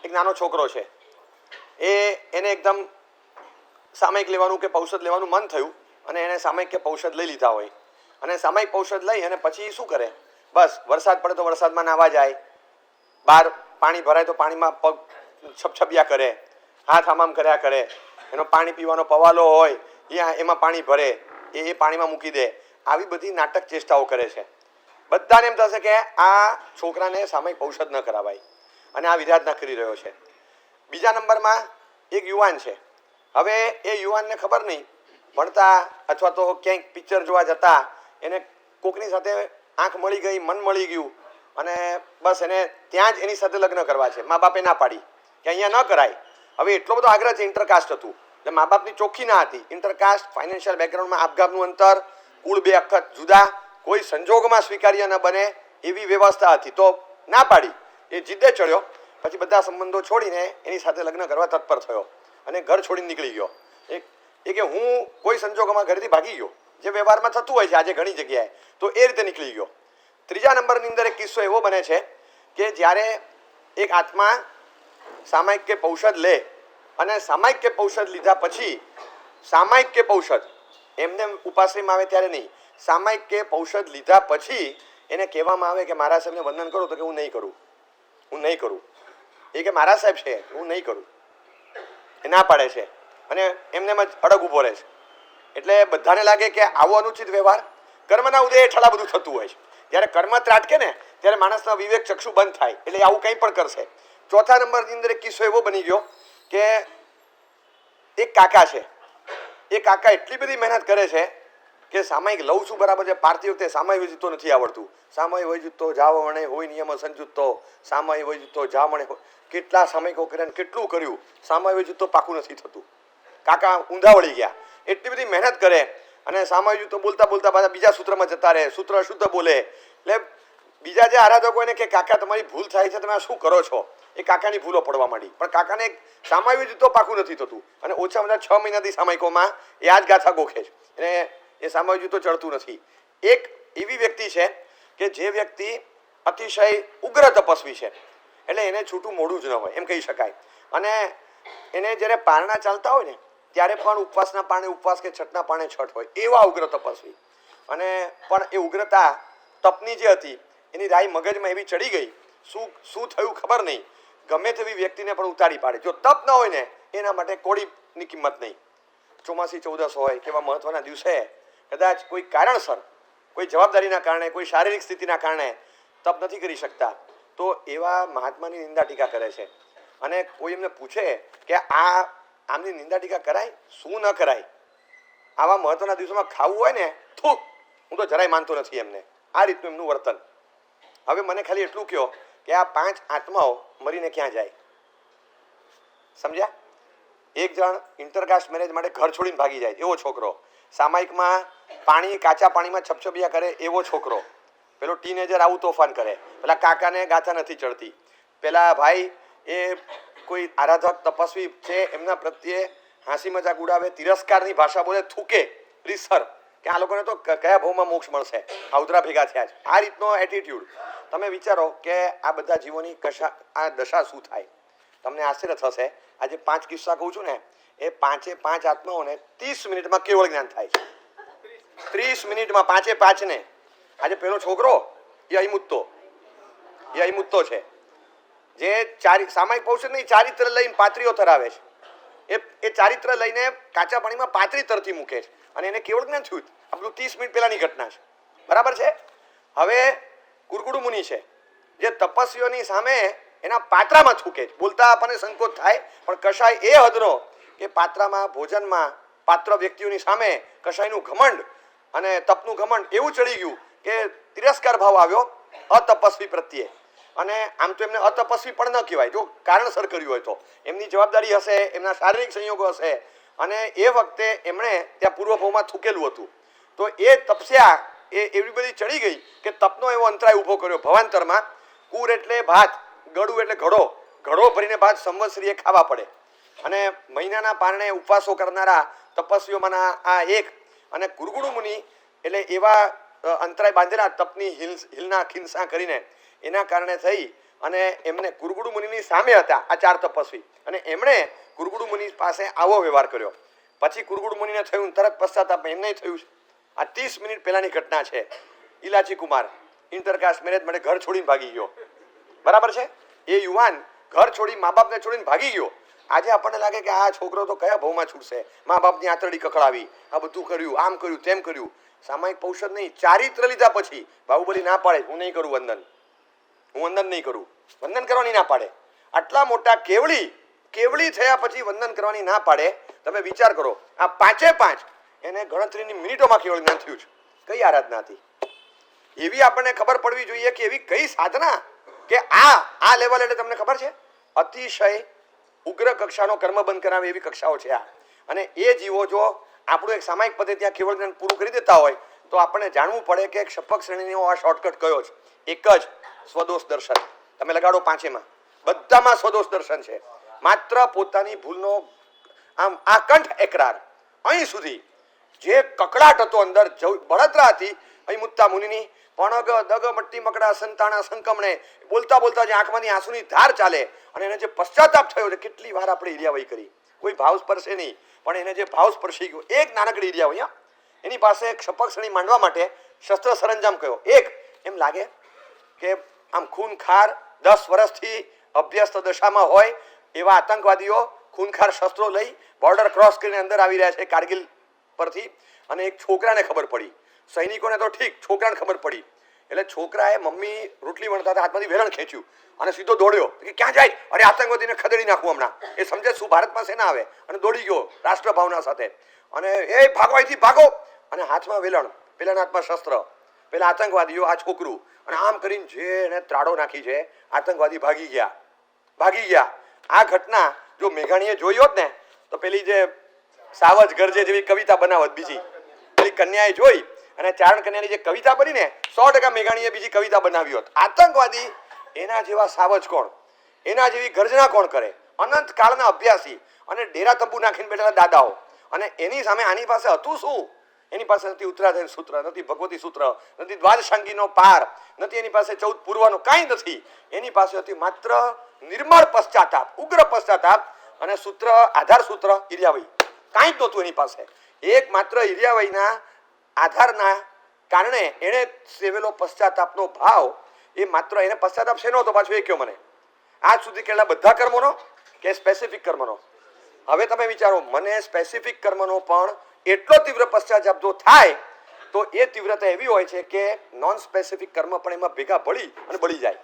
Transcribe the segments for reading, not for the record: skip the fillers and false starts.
એક નાનો છોકરો છે, એને એકદમ સામયિક લેવાનું કે પૌષધ લેવાનું મન થયું અને એને સામયિક કે પૌષધ લઈ લીધા હોય અને સામયિક પૌષધ લઈ અને પછી શું કરે, બસ વરસાદ પડે તો વરસાદમાં નાહવા જાય, બહાર પાણી ભરાય તો પાણીમાં પગ છપછપિયા કરે, હાથ આમામ કર્યા કરે, એનો પાણી પીવાનો પવાલો હોય એમાં પાણી ભરે, એ પાણીમાં મૂકી દે, આવી બધી નાટક ચેષ્ટાઓ કરે છે. બધાને એમ થશે કે આ છોકરાને સામયિક ઔષધ ન કરાવાય અને આ વિરાધના કરી રહ્યો છે. બીજા નંબરમાં એક યુવાન છે. હવે એ યુવાનને ખબર નહીં, ભણતા અથવા તો ક્યાંક પિક્ચર જોવા જતા એને કોકની સાથે આંખ મળી ગઈ, મન મળી ગયું અને બસ એને ત્યાં જ એની સાથે લગ્ન કરવા છે. મા બાપે ના પાડી કે અહીંયા ન કરાય. હવે એટલો બધો આગ્રહ છે, ઇન્ટરકાસ્ટ હતું એટલે મા બાપની ચોખ્ખી ના હતી. ઇન્ટરકાસ્ટ, ફાઇનાન્શિયલ બેકગ્રાઉન્ડમાં આપઘાતનું અંતર, કુળ બે અખત જુદા, કોઈ સંજોગોમાં સ્વીકાર્ય ન બને એવી વ્યવસ્થા હતી, તો ના પાડી. એ જીદ્દે ચડ્યો, પછી બધા સંબંધો છોડીને એની સાથે લગ્ન કરવા તત્પર થયો અને ઘર છોડીને નીકળી ગયો. એ કે હું કોઈ સંજોગોમાં ઘરેથી ભાગી ગયો, જે વ્યવહારમાં થતું હોય છે આજે ઘણી જગ્યાએ, તો એ રીતે નીકળી ગયો. ત્રીજા નંબરની અંદર એક કિસ્સો એવો બને છે કે જ્યારે એક આત્મા સામયિક કે પૌષધ લે અને સામયિક કે પૌષધ લીધા પછી સામયિક કે પૌષધ એમને ઉપાશ્રયમાં આવે ત્યારે નહીં, સામયિક કે પૌષધ લીધા પછી એને કહેવામાં આવે કે મહારાજ સાહેબને વંદન કરો, તો કે હું નહીં કરું. એ કે મહારાજ સાહેબ છે, હું નહીં કરું. એ ના પાડે છે અને એમને જ અડગ ઊભો રહે છે. એટલે બધાને લાગે કે આવો અનુચિત વ્યવહાર, કર્મના ઉદય હેઠળ આ બધું થતું હોય છે. જ્યારે કર્મ ત્રાટકે ને ત્યારે માણસના વિવેક ચક્ષુ બંધ થાય, એટલે આવું કંઈ પણ કરશે. ચોથા નંબરની અંદર એક કિસ્સો એવો બની ગયો કે એક કાકા છે. એ કાકા એટલી બધી મહેનત કરે છે કે સામયિક લઉં છું બરાબર છે, પારતી વખતે સામય વૈજુત્તો નથી આવડતું. સામય વૈજુત્તો જાવણે હોય નિયમ સંજુત્તો, સામય વૈજુત્તો જાવણે, કેટલા સામયિકો કર્યા, કેટલું કર્યું, સામય વૈજુત્તો પાકું નથી થતું. કાકા ઊંધા વળી ગયા. એટલી બધી મહેનત કરે અને સામય વૈજુત્તો બોલતા બોલતા પાછા બીજા સૂત્રમાં જતા રહે, સૂત્ર અશુદ્ધ બોલે. એટલે બીજા જે આરાધકો એને કે કાકા તમારી ભૂલ થાય છે, તમે આ શું કરો છો? એ કાકાની ભૂલો પડવા માંડી, પણ કાકાને સામય વૈજુત્તો પાકું નથી થતું અને ઓછામાં ઓછા 6 મહિનાથી સામયિકોમાં એ આ જ ગાથા ગોખે છે અને એ સામય વૈજુત્તો ચડતું નથી. એક એવી વ્યક્તિ છે કે જે વ્યક્તિ અતિશય ઉગ્ર તપસ્વી છે, એટલે એને છૂટું મોડું જ ન હોય એમ કહી શકાય. અને એને જ્યારે પારણા ચાલતા હોય ને ત્યારે પણ ઉપવાસના પાણે ઉપવાસ કે છઠના પાણે છઠ હોય, એવા ઉગ્ર તપસ્વી. અને પણ એ ઉગ્રતા તપની જે હતી એની રાઈ મગજમાં એવી ચડી ગઈ, શું થયું ખબર નહીં, ગમે તેવી વ્યક્તિને પણ ઉતારી પાડે. જો તપ ન હોય ને એના માટે કોડીની કિંમત નહીં. ચોમાસી ચૌદસ હોય કેવા મહત્વના દિવસે કદાચ કોઈ કારણસર, કોઈ જવાબદારીના કારણે, કોઈ શારીરિક સ્થિતિના કારણે તપ નથી કરી શકતા, તો એવા મહાત્માની નિંદા ટીકા કરે છે. અને કોઈ એમને પૂછે કે આમની નિંદા ટીકા કરાય, શું ન કરાય, આવા મહત્વના દિવસોમાં ખાવું હોય ને, હું તો જરાય માનતો નથી એમને. આ રીતનું એમનું વર્તન. હવે મને ખાલી એટલું કહો કે આ 5 આત્માઓ મરીને ક્યાં જાય? સમજ્યા? એક જણ ઇન્ટરકાસ્ટ મેરેજ માટે ઘર છોડીને ભાગી જાય એવો છોકરો, સામયિકમાં કાચા પાણીમાં છપછપિયા કરે એવો છોકરો, પેલો ટીનેજર આવું તોફાન કરે, પેલા કાકાને ગાથા નથી ચડતી, પેલા ભાઈ એ કોઈ આરાધક તપસ્વી છે એમના પ્રત્યે હાંસી મજાક ઉડાવે, તિરસ્કારની ભાષા બોલે, થૂકે, રીસર કે આ લોકોને તો કયા ભાવમાં મોક્ષ મળશે, આવતરા ભેગા થયા છે. આ રીતનો એટીટ્યુડ. તમે વિચારો કે આ બધા જીવોની આ દશા શું થાય? તમને આશ્ચર્ય થશે. આજે 5 કિસ્સા કહું છું ને, એ 5 આત્માઓને 30 મિનિટમાં કેવળ જ્ઞાન થાય છે. 30 મિનિટમાં 5 ને. આજે પેલો છોકરો એ અહિમુત્તો છે, જે સામયિક પૌષધ નહીં, ચારિત્ર લઈને પાત્રીઓ ધરાવે છે. એ ચારિત્ર લઈને કાચા પાણીમાં પાત્રી તરથી મૂકે છે અને એને કેવળ જ્ઞાન થયું. આ બધું 30 મિનિટ પહેલાની ઘટના છે, બરાબર છે? હવે કુરકુડુ મુનિ છે, જે તપસ્વીઓની સામે એના પાત્રામાં થૂકે છે. બોલતા આપણને સંકોચ થાય, પણ કશાય એ હદનો કે પાત્રામાં, ભોજનમાં, પાત્ર વ્યક્તિઓની સામે કશાયનું ઘમંડ અને તપનું ઘમંડ એવું ચડી ગયું કે તિરસ્કાર ભાવ આવ્યો અતપસ્વી પ્રત્યે. અને આમ તો એમને અતપસ્વી પણ ન કહેવાય, જો કારણસર કર્યું હોય તો. એમની જવાબદારી હશે, એમના શારીરિક સંયોગો હશે, અને એ વખતે એમણે ત્યાં પૂર્વભાવમાં થૂકેલું હતું. તો એ તપસ્યા એ એવી બધી ચડી ગઈ કે તપનો એવો અંતરાય ઊભો કર્યો ભવાંતરમાં. કુર એટલે ભાત, ગળું એટલે ઘડો ભરીને ભાત સંવત્સરીએ ખાવા પડે. અને મહિનાના પારણે ઉપવાસો કરનારા તપસ્વીઓમાંના આ એક. અને કુરકુડુ મુનિ એટલે એવા અંતરાય બાંધેલા તપની હિલના ખિન્સા કરીને એના કારણે થઈ અને એમને કુરગુડુ મુનિની સામે હતા આ 4 તપસ્વી, અને એમણે કુરગુડુ મુનિ પાસે આવો વ્યવહાર કર્યો. પછી કુરગુડુ મુનિને થયું, તરત પશ્ચાતાપ એમને થયું. આ 30 મિનિટ પહેલાની ઘટના છે. ઇલાચી કુમાર ઇન્ટરકાસ્ટ મેરેજ માટે ઘર છોડીને ભાગી ગયો. બરાબર છે? એ યુવાન ઘર છોડી મા બાપને છોડીને ભાગી ગયો. આજે આપણને લાગે કે આ છોકરો તો કયા ભાવમાં છૂટશે, મા બાપની આંતરડી કકડાવી, આ બધું કર્યું, આમ કર્યું, તેમ કર્યું. સામાયિક પૌષધ નહીં, ચારિત્ર લીધા પછી બાહુબલી ના પાડે, હું નહીં કરું વંદન, હું વંદન નહીં કરું. વંદન કરવાની ના પાડે. આટલા મોટા કેવળી થયા પછી વંદન કરવાની ના પાડે. તમે વિચાર કરો, આ 5 એને ગણતરીની મિનિટોમાં કેવળ જ્ઞાન થયું છે. કઈ આરાધના હતી? એવી આપણને ખબર પડવી જોઈએ કે એવી કઈ સાધના કે આ લેવલ, એટલે તમને ખબર છે અતિશય ઉગ્ર કક્ષાનો કર્મ બંધ કરાવે એવી કક્ષાઓ છે આ. અને એ જીવો જો આપણું એક સામાયિક પદ્ધતિ ત્યાં કેવળ જ્ઞાન પૂરું કરી દેતા હોય તો આપણને જાણવું પડે કે ક્ષપક શ્રેણીનો આ શોર્ટકટ કયો છે. એક જ સ્વદોષ દર્શન. તમે લગાડો 5માં, બધામાં સ્વદોષ દર્શન છે. માત્ર પોતાની ભૂલનો આમ આકંઠ એકરાર. અહીં સુધી જે કકડાટ હતો અંદર, બળતરા હતી અહીં મુત્તા મુનિની, પણગ દગ મટ્ટી મકડા સંતાણા સંકમણે બોલતા બોલતા જે આંખમાંથી આંસુની ધાર ચાલે, અને એને જે પશ્ચાતાપ થયો છે, કેટલી વાર આપણે ઈર્યાવઈ કરી. કોઈ ભાવ સ્પર્શે નહીં, પણ એને જે ભાવ સ્પર્શી ગયો, એક નાનકડી ઈર્યાવઈ, એની પાસે ક્ષપક શ્રેણી માંડવા માટે શસ્ત્ર સરંજામ કયો. એક એમ લાગે કે આમ ખૂનખાર 10 વર્ષથી અભ્યસ્ત દશામાં હોય એવા આતંકવાદીઓ ખૂનખાર શસ્ત્રો લઈ બોર્ડર ક્રોસ કરીને અંદર આવી રહ્યા છે કારગિલ પરથી. અને એક છોકરાને ખબર પડી, સૈનિકોને તો ઠીક, છોકરાને ખબર પડી. એટલે છોકરાએ મમ્મી રોટલી વણતા હતા, હાથમાંથી વેરણ ખેંચ્યું અને સીધો દોડ્યો કે ક્યાં જાય, અરે આતંકવાદીને ખદેડી નાખું હમણાં. એ સમજે શું ભારતમાં સેના આવે, અને દોડી ગયો રાષ્ટ્રભાવના સાથે. અને એ ભાગો, અહીંથી ભાગો, અને હાથમાં વેલણ, પેલાના હાથમાં શસ્ત્ર. પેલા આતંકવાદીઓ, આ છોકરું, અને આમ કરીને જે એને ત્રાડો નાખી છે, આતંકવાદી ભાગી ગયા. આ ઘટના જો મેઘાણીએ જોઈ હોત ને તો પેલી જે સાવજ ગરજે જેવી કવિતા બનાવત, બીજી પેલી કન્યાએ જોઈ અને ચારણ કન્યાની જે કવિતા બની ને, 100% મેઘાણીએ બીજી કવિતા બનાવી હોત. આતંકવાદી એના જેવા સાવજ કોણ, એના જેવી ગર્જના કોણ કરે? અનંત કાળના અભ્યાસી અને ડેરા તંબુ નાખીને બેઠેલા દાદાઓ. અને એની સામે આની પાસે હતું શું? એની પાસે નથી ઉત્તરાધ્યાય સૂત્ર, નથી ભગવતી સૂત્ર, નથી દ્વાદશાંગીનો પાર, નથી એની પાસે 14 પૂર્વનો, કાંઈ નથી. એની પાસે હતી માત્ર નિર્મળ પશ્ચાતાપ, ઉગ્ર પશ્ચાતાપ, અને સૂત્ર, આધાર સૂત્ર ઈર્યાવઈ. કાંઈ જ નહોતું એની પાસે. એક માત્ર ઈર્યાવઈના આધારના કારણે એણે સેવેલો પશ્ચાતાપનો ભાવ, એ માત્ર એને પશ્ચાતાપ શેનો હતો પાછો એ કહો મને. આજ સુધી કેટલા બધા કર્મોનો કે સ્પેસિફિક કર્મનો? હવે તમે વિચારો, મને સ્પેસિફિક કર્મનો પણ એટલો તીવ્ર પશ્ચાતાપ જો થાય તો એ તીવ્રતા એવી હોય છે કે નોન સ્પેસિફિક કર્મ પણ એમાં ભેગા ભળી અને બળી જાય.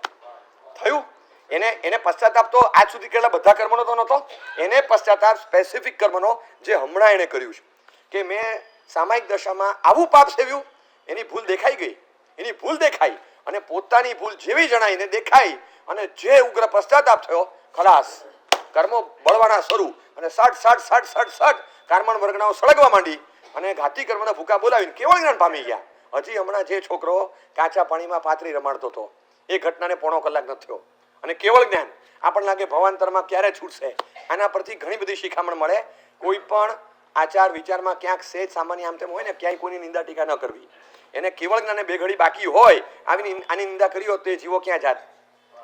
થયું? એને પશ્ચાતાપ તો આજ સુધી કેટલા બધા કર્મનો તો નહોતો. એને પશ્ચાતાપ સ્પેસિફિક કર્મનો, જે હમણાં એને કર્યું છે કે મેં સામાયિક દશામાં આવું પાપ સેવ્યું, એની ભૂલ દેખાઈ ગઈ, એની ભૂલ દેખાઈ, અને પોતાની ભૂલ જેવી જણાઈને દેખાઈ, અને જે ઉગ્ર પશ્ચાતાપ થયો, ખલાસ, કર્મો બળવાના શરૂ, અને સટ કાર્મણ વર્ગનાઓ સળગવા માંડી, અને ઘાતી કર્મના ભૂકા બોલાવીને કેવળ જ્ઞાન પામી ગયા. હજી હમણાં જે છોકરો કાચા પાણીમાં પાથરી રમાડતો હતો, એ ઘટનાને 1.5 કલાક ન થયો, અને કેવળ જ્ઞાન. આપણને લાગે ભવાંતરમાં ક્યારે છૂટશે? આના પરથી ઘણી બધી શિખામણ મળે. કોઈ પણ આચાર વિચારમાં ક્યાંક સેજ સામાન્ય આમ તેમ હોય ને, ક્યાંય કોઈની નિંદા ટીકા ન કરવી. એને કેવળ જ્ઞાને 2 ઘડી બાકી હોય, આની નિંદા કરી હોત તો એ જીવો ક્યાં જાત?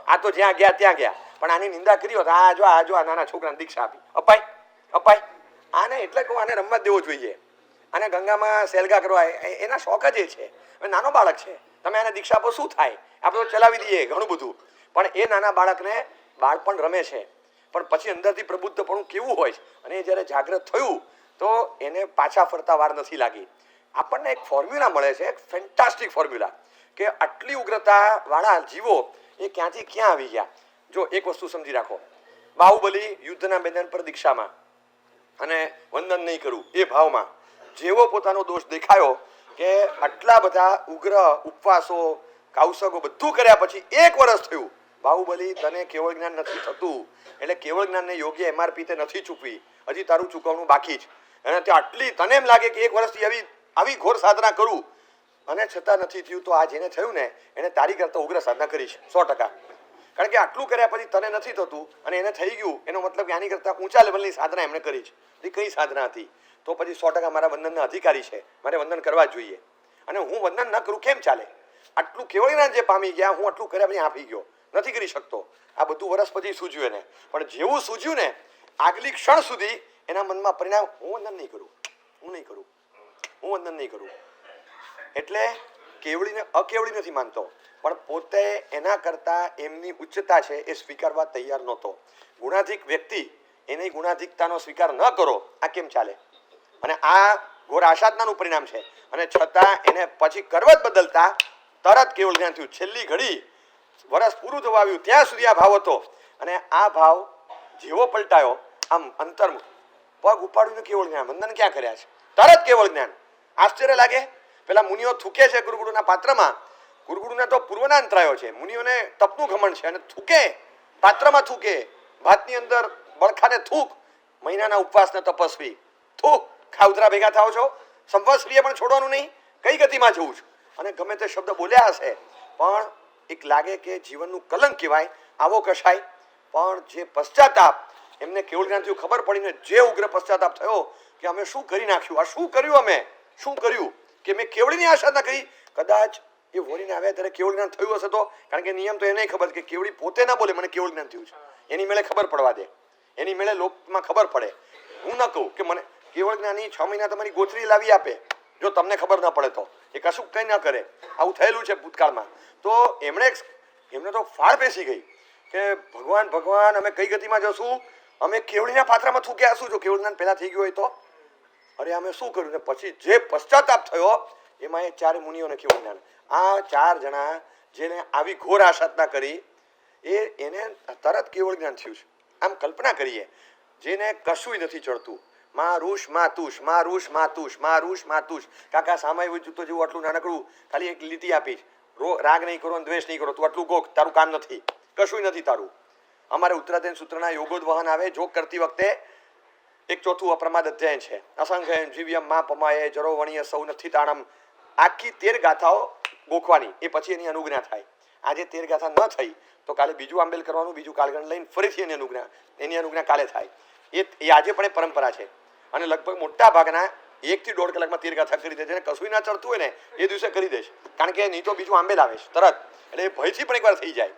આ તો જ્યાં ગયા ત્યાં ગયા, પણ આની નિંદા કરી હોત, આ જો આ નાના છોકરાને દીક્ષા આપી, અપાય. આને એટલે કહું, આને રમવા દેવો જોઈએ. આને ગંગામાં સેલગા કરવા, એના શોખ જ એ છે. નાનો બાળક છે, તમે આને દીક્ષા આપો, શું થાય? આપણે તો ચલાવી દઈએ ઘણું બધું, પણ એ નાના બાળકને બાળપણ રમે છે, પણ પછી અંદરથી પ્રબુદ્ધપણું કેવું હોય છે, અને એ જ્યારે જાગૃત થયું તો એને પાછા ફરતા વાર નથી લાગી. આપણને એક ફોર્મ્યુલા મળે છે, એક ફેન્ટાસ્ટિક ફોર્મ્યુલા, કે આટલી ઉગ્રતા વાળા જીવો એ ક્યાંથી ક્યાં આવી ગયા. જો એક વસ્તુ સમજી રાખો, બાહુબલી યુદ્ધના મેદાન પર દીક્ષામાં અને વંદન નહીં કરવું એ ભાવમાં જેવો પોતાનો દોષ દેખાયો કે આટલા બધા ઉગ્ર ઉપવાસો, કૌશકો બધું કર્યા પછી 1 વર્ષ થયું, બાહુબલી તને કેવળ જ્ઞાન નથી થતું, એટલે કેવળ જ્ઞાનને યોગ્ય MRP તે નથી ચૂકવી, હજી તારું ચૂકવણું બાકી જ. અને તે આટલી તને એમ લાગે કે 1 વર્ષથી આવી ઘોર સાધના કરું, અને છતાં નથી થયું, તો આ જેને થયું ને એને તારી કરતા ઉગ્ર સાધના કરી છે 100%. કારણ કે આટલું કર્યા પછી તને નથી થતું અને એને થઈ ગયું, એનો મતલબ કે આની કરતા ઊંચા લેવલની સાધના એમણે કરી છે. એ કઈ સાધના હતી? તો પછી 100% મારા વંદનના અધિકારી છે, મારે વંદન કરવા જ જોઈએ. અને હું વંદન ન કરું કેમ ચાલે? આટલું કેવળ જ્ઞાન જે પામી ગયા, હું આટલું કર્યા પછી આપી ગયો, નથી કરી શકતો. આ બધું વર્ષ પછી સૂજ્યું એને, પણ જેવું સૂજ્યું ને આગલી ક્ષણ સુધી એના મનમાં પરિણામ, હું વંદન નહીં કરું, હું નહીં કરું, હું વંદન નહીં કરું. એટલે કેવળીને અકેવળી નથી માનતો, પણ પોતે એના કરતા એમની ઉચ્ચતા છે એ સ્વીકારવા તૈયાર નહોતો. ગુણાધિક વ્યક્તિ એની ગુણાધિકતાનો સ્વીકાર ન કરો, આ કેમ ચાલે? અને આ ઘોર આશાજ્ઞાનું પરિણામ છે. અને છતાં એને પછી કરવત બદલતા તરત કેવળ જ્ઞાન થયું. છેલ્લી ઘડી વર્ષ પૂરું થવા આવ્યું ત્યાં સુધી આ ભાવ હતો, અને આ ભાવ જેવો પલટાયો આમ અંતર્મુખ, પગ ઉપાડીને કેવળ જ્ઞાન, વંદન ક્યાં કર્યા છે, તરત કેવળ જ્ઞાન. આશ્ચર્ય લાગે. પેલા મુનિઓ થૂકે છે ગુરુગુરુના પાત્રમાં, ગુરુગુરુના તો પૂર્વના અંતરાયો છે, મુનિઓને તપનું ઘમંડ છે, અને થૂકે પાત્રમાં, થૂકે ભાતની અંદર બળખાને થૂક, મહિનાના ઉપવાસના તપસ્વી થૂક, ખાવતરા ભેગા થાવ છો, સંવત્સરીએ પણ છોડવાનું નહીં, કઈ ગતિમાં જવું છું. અને ગમે તે શબ્દ બોલ્યા હશે, પણ એક લાગે કે જીવનનું કલંક કહેવાય આવો કશાય. પણ જે પશ્ચાતાપ એમને કેવળ જ્ઞાન થયું, ખબર પડીને જે ઉગ્ર પશ્ચાતાપ થયો કે અમે શું કરી નાખ્યું, આ શું કર્યું, અમે શું કર્યું કે મેં કેવળીની આશા ના કરી. કદાચ એ વળીને આવ્યા ત્યારે કેવળ જ્ઞાન થયું હશે તો, કારણ કે નિયમ તો એને ખબર કે કેવળી પોતે ના બોલે મને કેવળ જ્ઞાન થયું છે, એની મેળે ખબર પડવા દે, એની મેળે લોકમાં ખબર પડે. હું ન કહું કે મને કેવળ જ્ઞાની 6 મહિના તમારી ગોથરી લાવી આપે, જો તમને ખબર ન પડે તો એ કશું કંઈ ન કરે. આવું થયેલું છે ભૂતકાળમાં. તો એમને તો ફાળ બેસી ગઈ કે ભગવાન ભગવાન અમે કઈ ગતિમાં જશું, અમે કેવળીના પાત્રમાં થૂક્યા શું, જો કેવળ જ્ઞાન પહેલા થઈ ગયું હોય તો અરે અમે શું કર્યું. ને પછી જે પશ્ચાતાપ થયો એમાં એ 4 મુનિઓને કેવળ જ્ઞાન. આ 4 જણા જેને આવી ઘોર આસાધના કરી એને તરત કેવળ જ્ઞાન થયું છે. આમ કલ્પના કરીએ, જેને કશુંય નથી ચડતું, મારુષ માતુષ મારુષ માતુષ મારુષ માતુષ, કાકા સામાય જૂતો જેવું આટલું નાનકડું ખાલી એક લીટી આપીશ, રાગ નહીં કરો, દ્વેષ નહીં કરો, તું આટલું ગોખ, તારું કામ નથી, કશુંય નથી તારું. અમારે ઉત્તરાધ્યન સૂત્રના યોગોદ્વહન આવે, જોગ કરતી વખતે 1/4 અપ્રમાદ અધ્યાય છે. અસંખ્ય જીવ્યમ મા પમાય જરો વણીય સૌ નથી તાણમ. આખી 13 ગાથાઓ ગોખવાની, એ પછી એની અનુજ્ઞા થાય. આજે 13 ગાથા ન થઈ તો કાલે બીજું આંબેલ કરવાનું, બીજું કાલગણ લઈને ફરીથી એની અનુજ્ઞા કાલે થાય. એ આજે પણ એ પરંપરા છે. અને લગભગ મોટા ભાગના 1 થી 1.5 કલાકમાં 13 ગાથા કરી દે છે. કશું ના ચડતું હોય ને એ દિવસે કરી દે છે, કારણ કે નહીં તો બીજું આંબેલ આવે છે તરત. એટલે એ ભયથી પણ એકવાર થઈ જાય,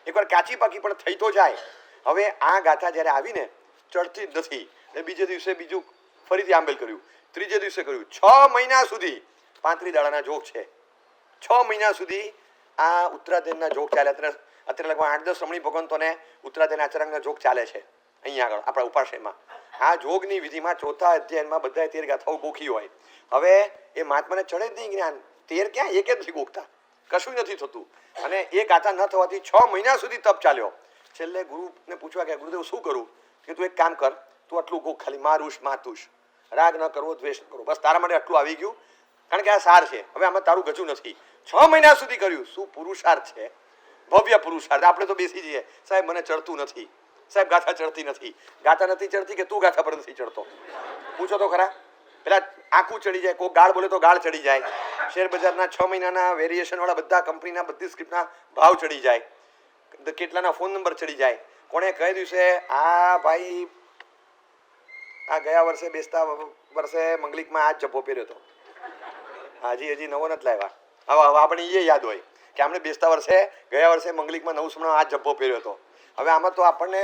એકવાર કાચી પાકી પણ થઈ તો જાય. હવે આ ગાથા જ્યારે આવીને ચડતી જ નથી, એટલે બીજે દિવસે બીજું ફરીથી આંબેલ કર્યું, ત્રીજે દિવસે કર્યું. 6 મહિના સુધી 35 દાડાના જોગ છે. 6 મહિના સુધી આ ઉત્તરાધ્યનના જોગ ચાલ્યા. અત્યારે લગભગ 8-10 રમણી ભગવંતોને ઉત્તરાધ્યન આચરણના જોગ ચાલે છે અહીંયા આગળ આપણા ઉપાશ્રયમાં. આ જોગની વિધિમાં 4થા અધ્યાયમાં બધાએ 13 ગાથાઓ ગોખી હોય. હવે એ મહાત્માને ચડે જ નહીં જ્ઞાન, 13 ક્યાં, એક જ નથી ગોખતા, કશું નથી થતું. અને એ ગાથા ન થવાથી 6 મહિના સુધી તપ ચાલ્યો. છેલ્લે ગુરુને પૂછવા ગયા, ગુરુદેવ શું કરું? કે તું એક કામ કર, તું આટલું ગોખ ખાલી, મારુષ માતુષ, રાગ ન કરવો, દ્વેષ ન કરવો, બસ તારા માટે આટલું આવી ગયું, કારણ કે આ સાર છે. હવે આમાં તારું ગજું નથી. 6 મહિના સુધી કર્યું. શું પુરુષાર્થ છે, ભવ્ય પુરુષાર્થ. આપણે તો બેસી જઈએ, સાહેબ મને ચડતું નથી, સાહેબ ગાથા ચડતી નથી. ગાથા નથી ચડતી કે તું ગાથા પર નથી ચડતો? પૂછો તો ખરા. પેલા આખું ચડી જાય, કોઈ ગાળ બોલે તો ગાળ ચડી જાય, શેર બજારના 6 મહિનાના વેરિએશન વાળા બધા કંપનીના બધી સ્ક્રિપ્ટના ભાવ ચડી જાય, કેટલાના ફોન નંબર ચડી જાય. કોણે કઈ દિવસે આ ભાઈ આ ગયા વર્ષે બેસતા વર્ષે મંગલિકમાં આ જ જબ્બો પહેર્યો હતો, હજી નવો નથી લાવ્યા. હવે આપણે એ યાદ હોય કે આપણે બેસતા વર્ષે ગયા વર્ષે મંગલિકમાં 9 આ જબ્બો પહેર્યો હતો. હવે આમાં તો આપણને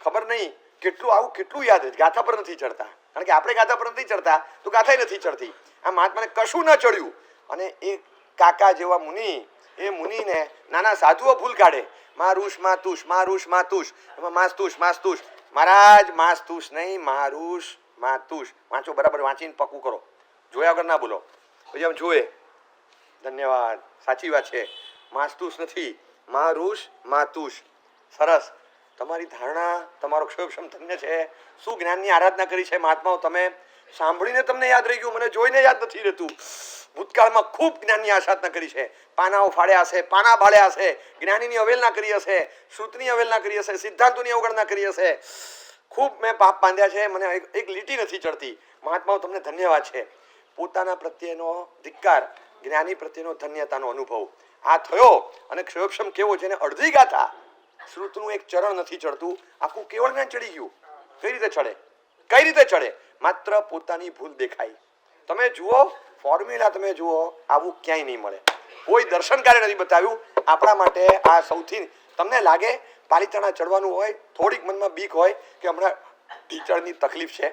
ખબર નહીં કેટલું આવું કેટલું યાદ હોય, ગાથા પર નથી ચડતા. કારણ કે આપણે ગાથા પર નથી ચડતા તો ગાથાય નથી ચડતી. આ મહાત્માને કશું ન ચડ્યું. અને એ કાકા જેવા મુનિ, એ મુનિને નાના સાધુઓ ભૂલ કાઢે, મારુષ માતુષ મારુષ માતુષ, એમાં માસ્તુષ માસ્તુષ. મહારાજ માસ્તુષ નહીં, મારુષ માતુષ. વાંચો, બરાબર વાંચીને પક્કું કરો, જોયા વગર ના બોલો. પછી આમ જોએ, ધન્યવાદ, સાચી વાત છે, માસ્તુષ નથી, મારુષ માતુષ. સરસ, તમારી ધારણા, તમારો ક્ષોભક્ષમ ધન્ય છે. શું જ્ઞાનની આરાધના કરી છે મહાત્માઓ તમે. સાંભળીને તમને યાદ રહી ગયું, મને જોઈને યાદ નથી રહેતું. ભૂતકાળમાં ખૂબ જ્ઞાનની આસાધના કરી છે, પાનાઓ ફાડ્યા હશે, પાના બાળ્યા હશે, જ્ઞાનીની અવહેલના કરી હશે, શ્રુતની અવહેલના કરી હશે, સિદ્ધાંતોની અવગણના કરી હશે, ખૂબ મેં પાપ બાંધ્યા છે, મને એક લીટી નથી ચડતી. મહાત્માઓ તમને ધન્યવાદ છે. પોતાના પ્રત્યેનો ધિક્કાર, જ્ઞાની પ્રત્યેનો ધન્યતાનો અનુભવ આ થયો. અને ક્ષોભક્ષમ કેવો, જેને અડધી ગાથા શ્રુતનું એક ચરણ નથી ચડતું, આખું કેવળ જ્ઞાન ચડી ગયું. કઈ રીતે ચડે, કઈ રીતે ચડે? માત્ર પોતાની ભૂલ દેખાય. તમે જુઓ ફોર્મ્યુલા, તમે જુઓ, આવું ક્યાંય નહીં મળે. કોઈ દર્શનકારે નથી બતાવ્યું. આપણા માટે આ સૌથી તમને લાગે પાલિતાણા ચડવાનું હોય, થોડીક મનમાં બીક હોય કે હમણાં ટીચરની તકલીફ છે,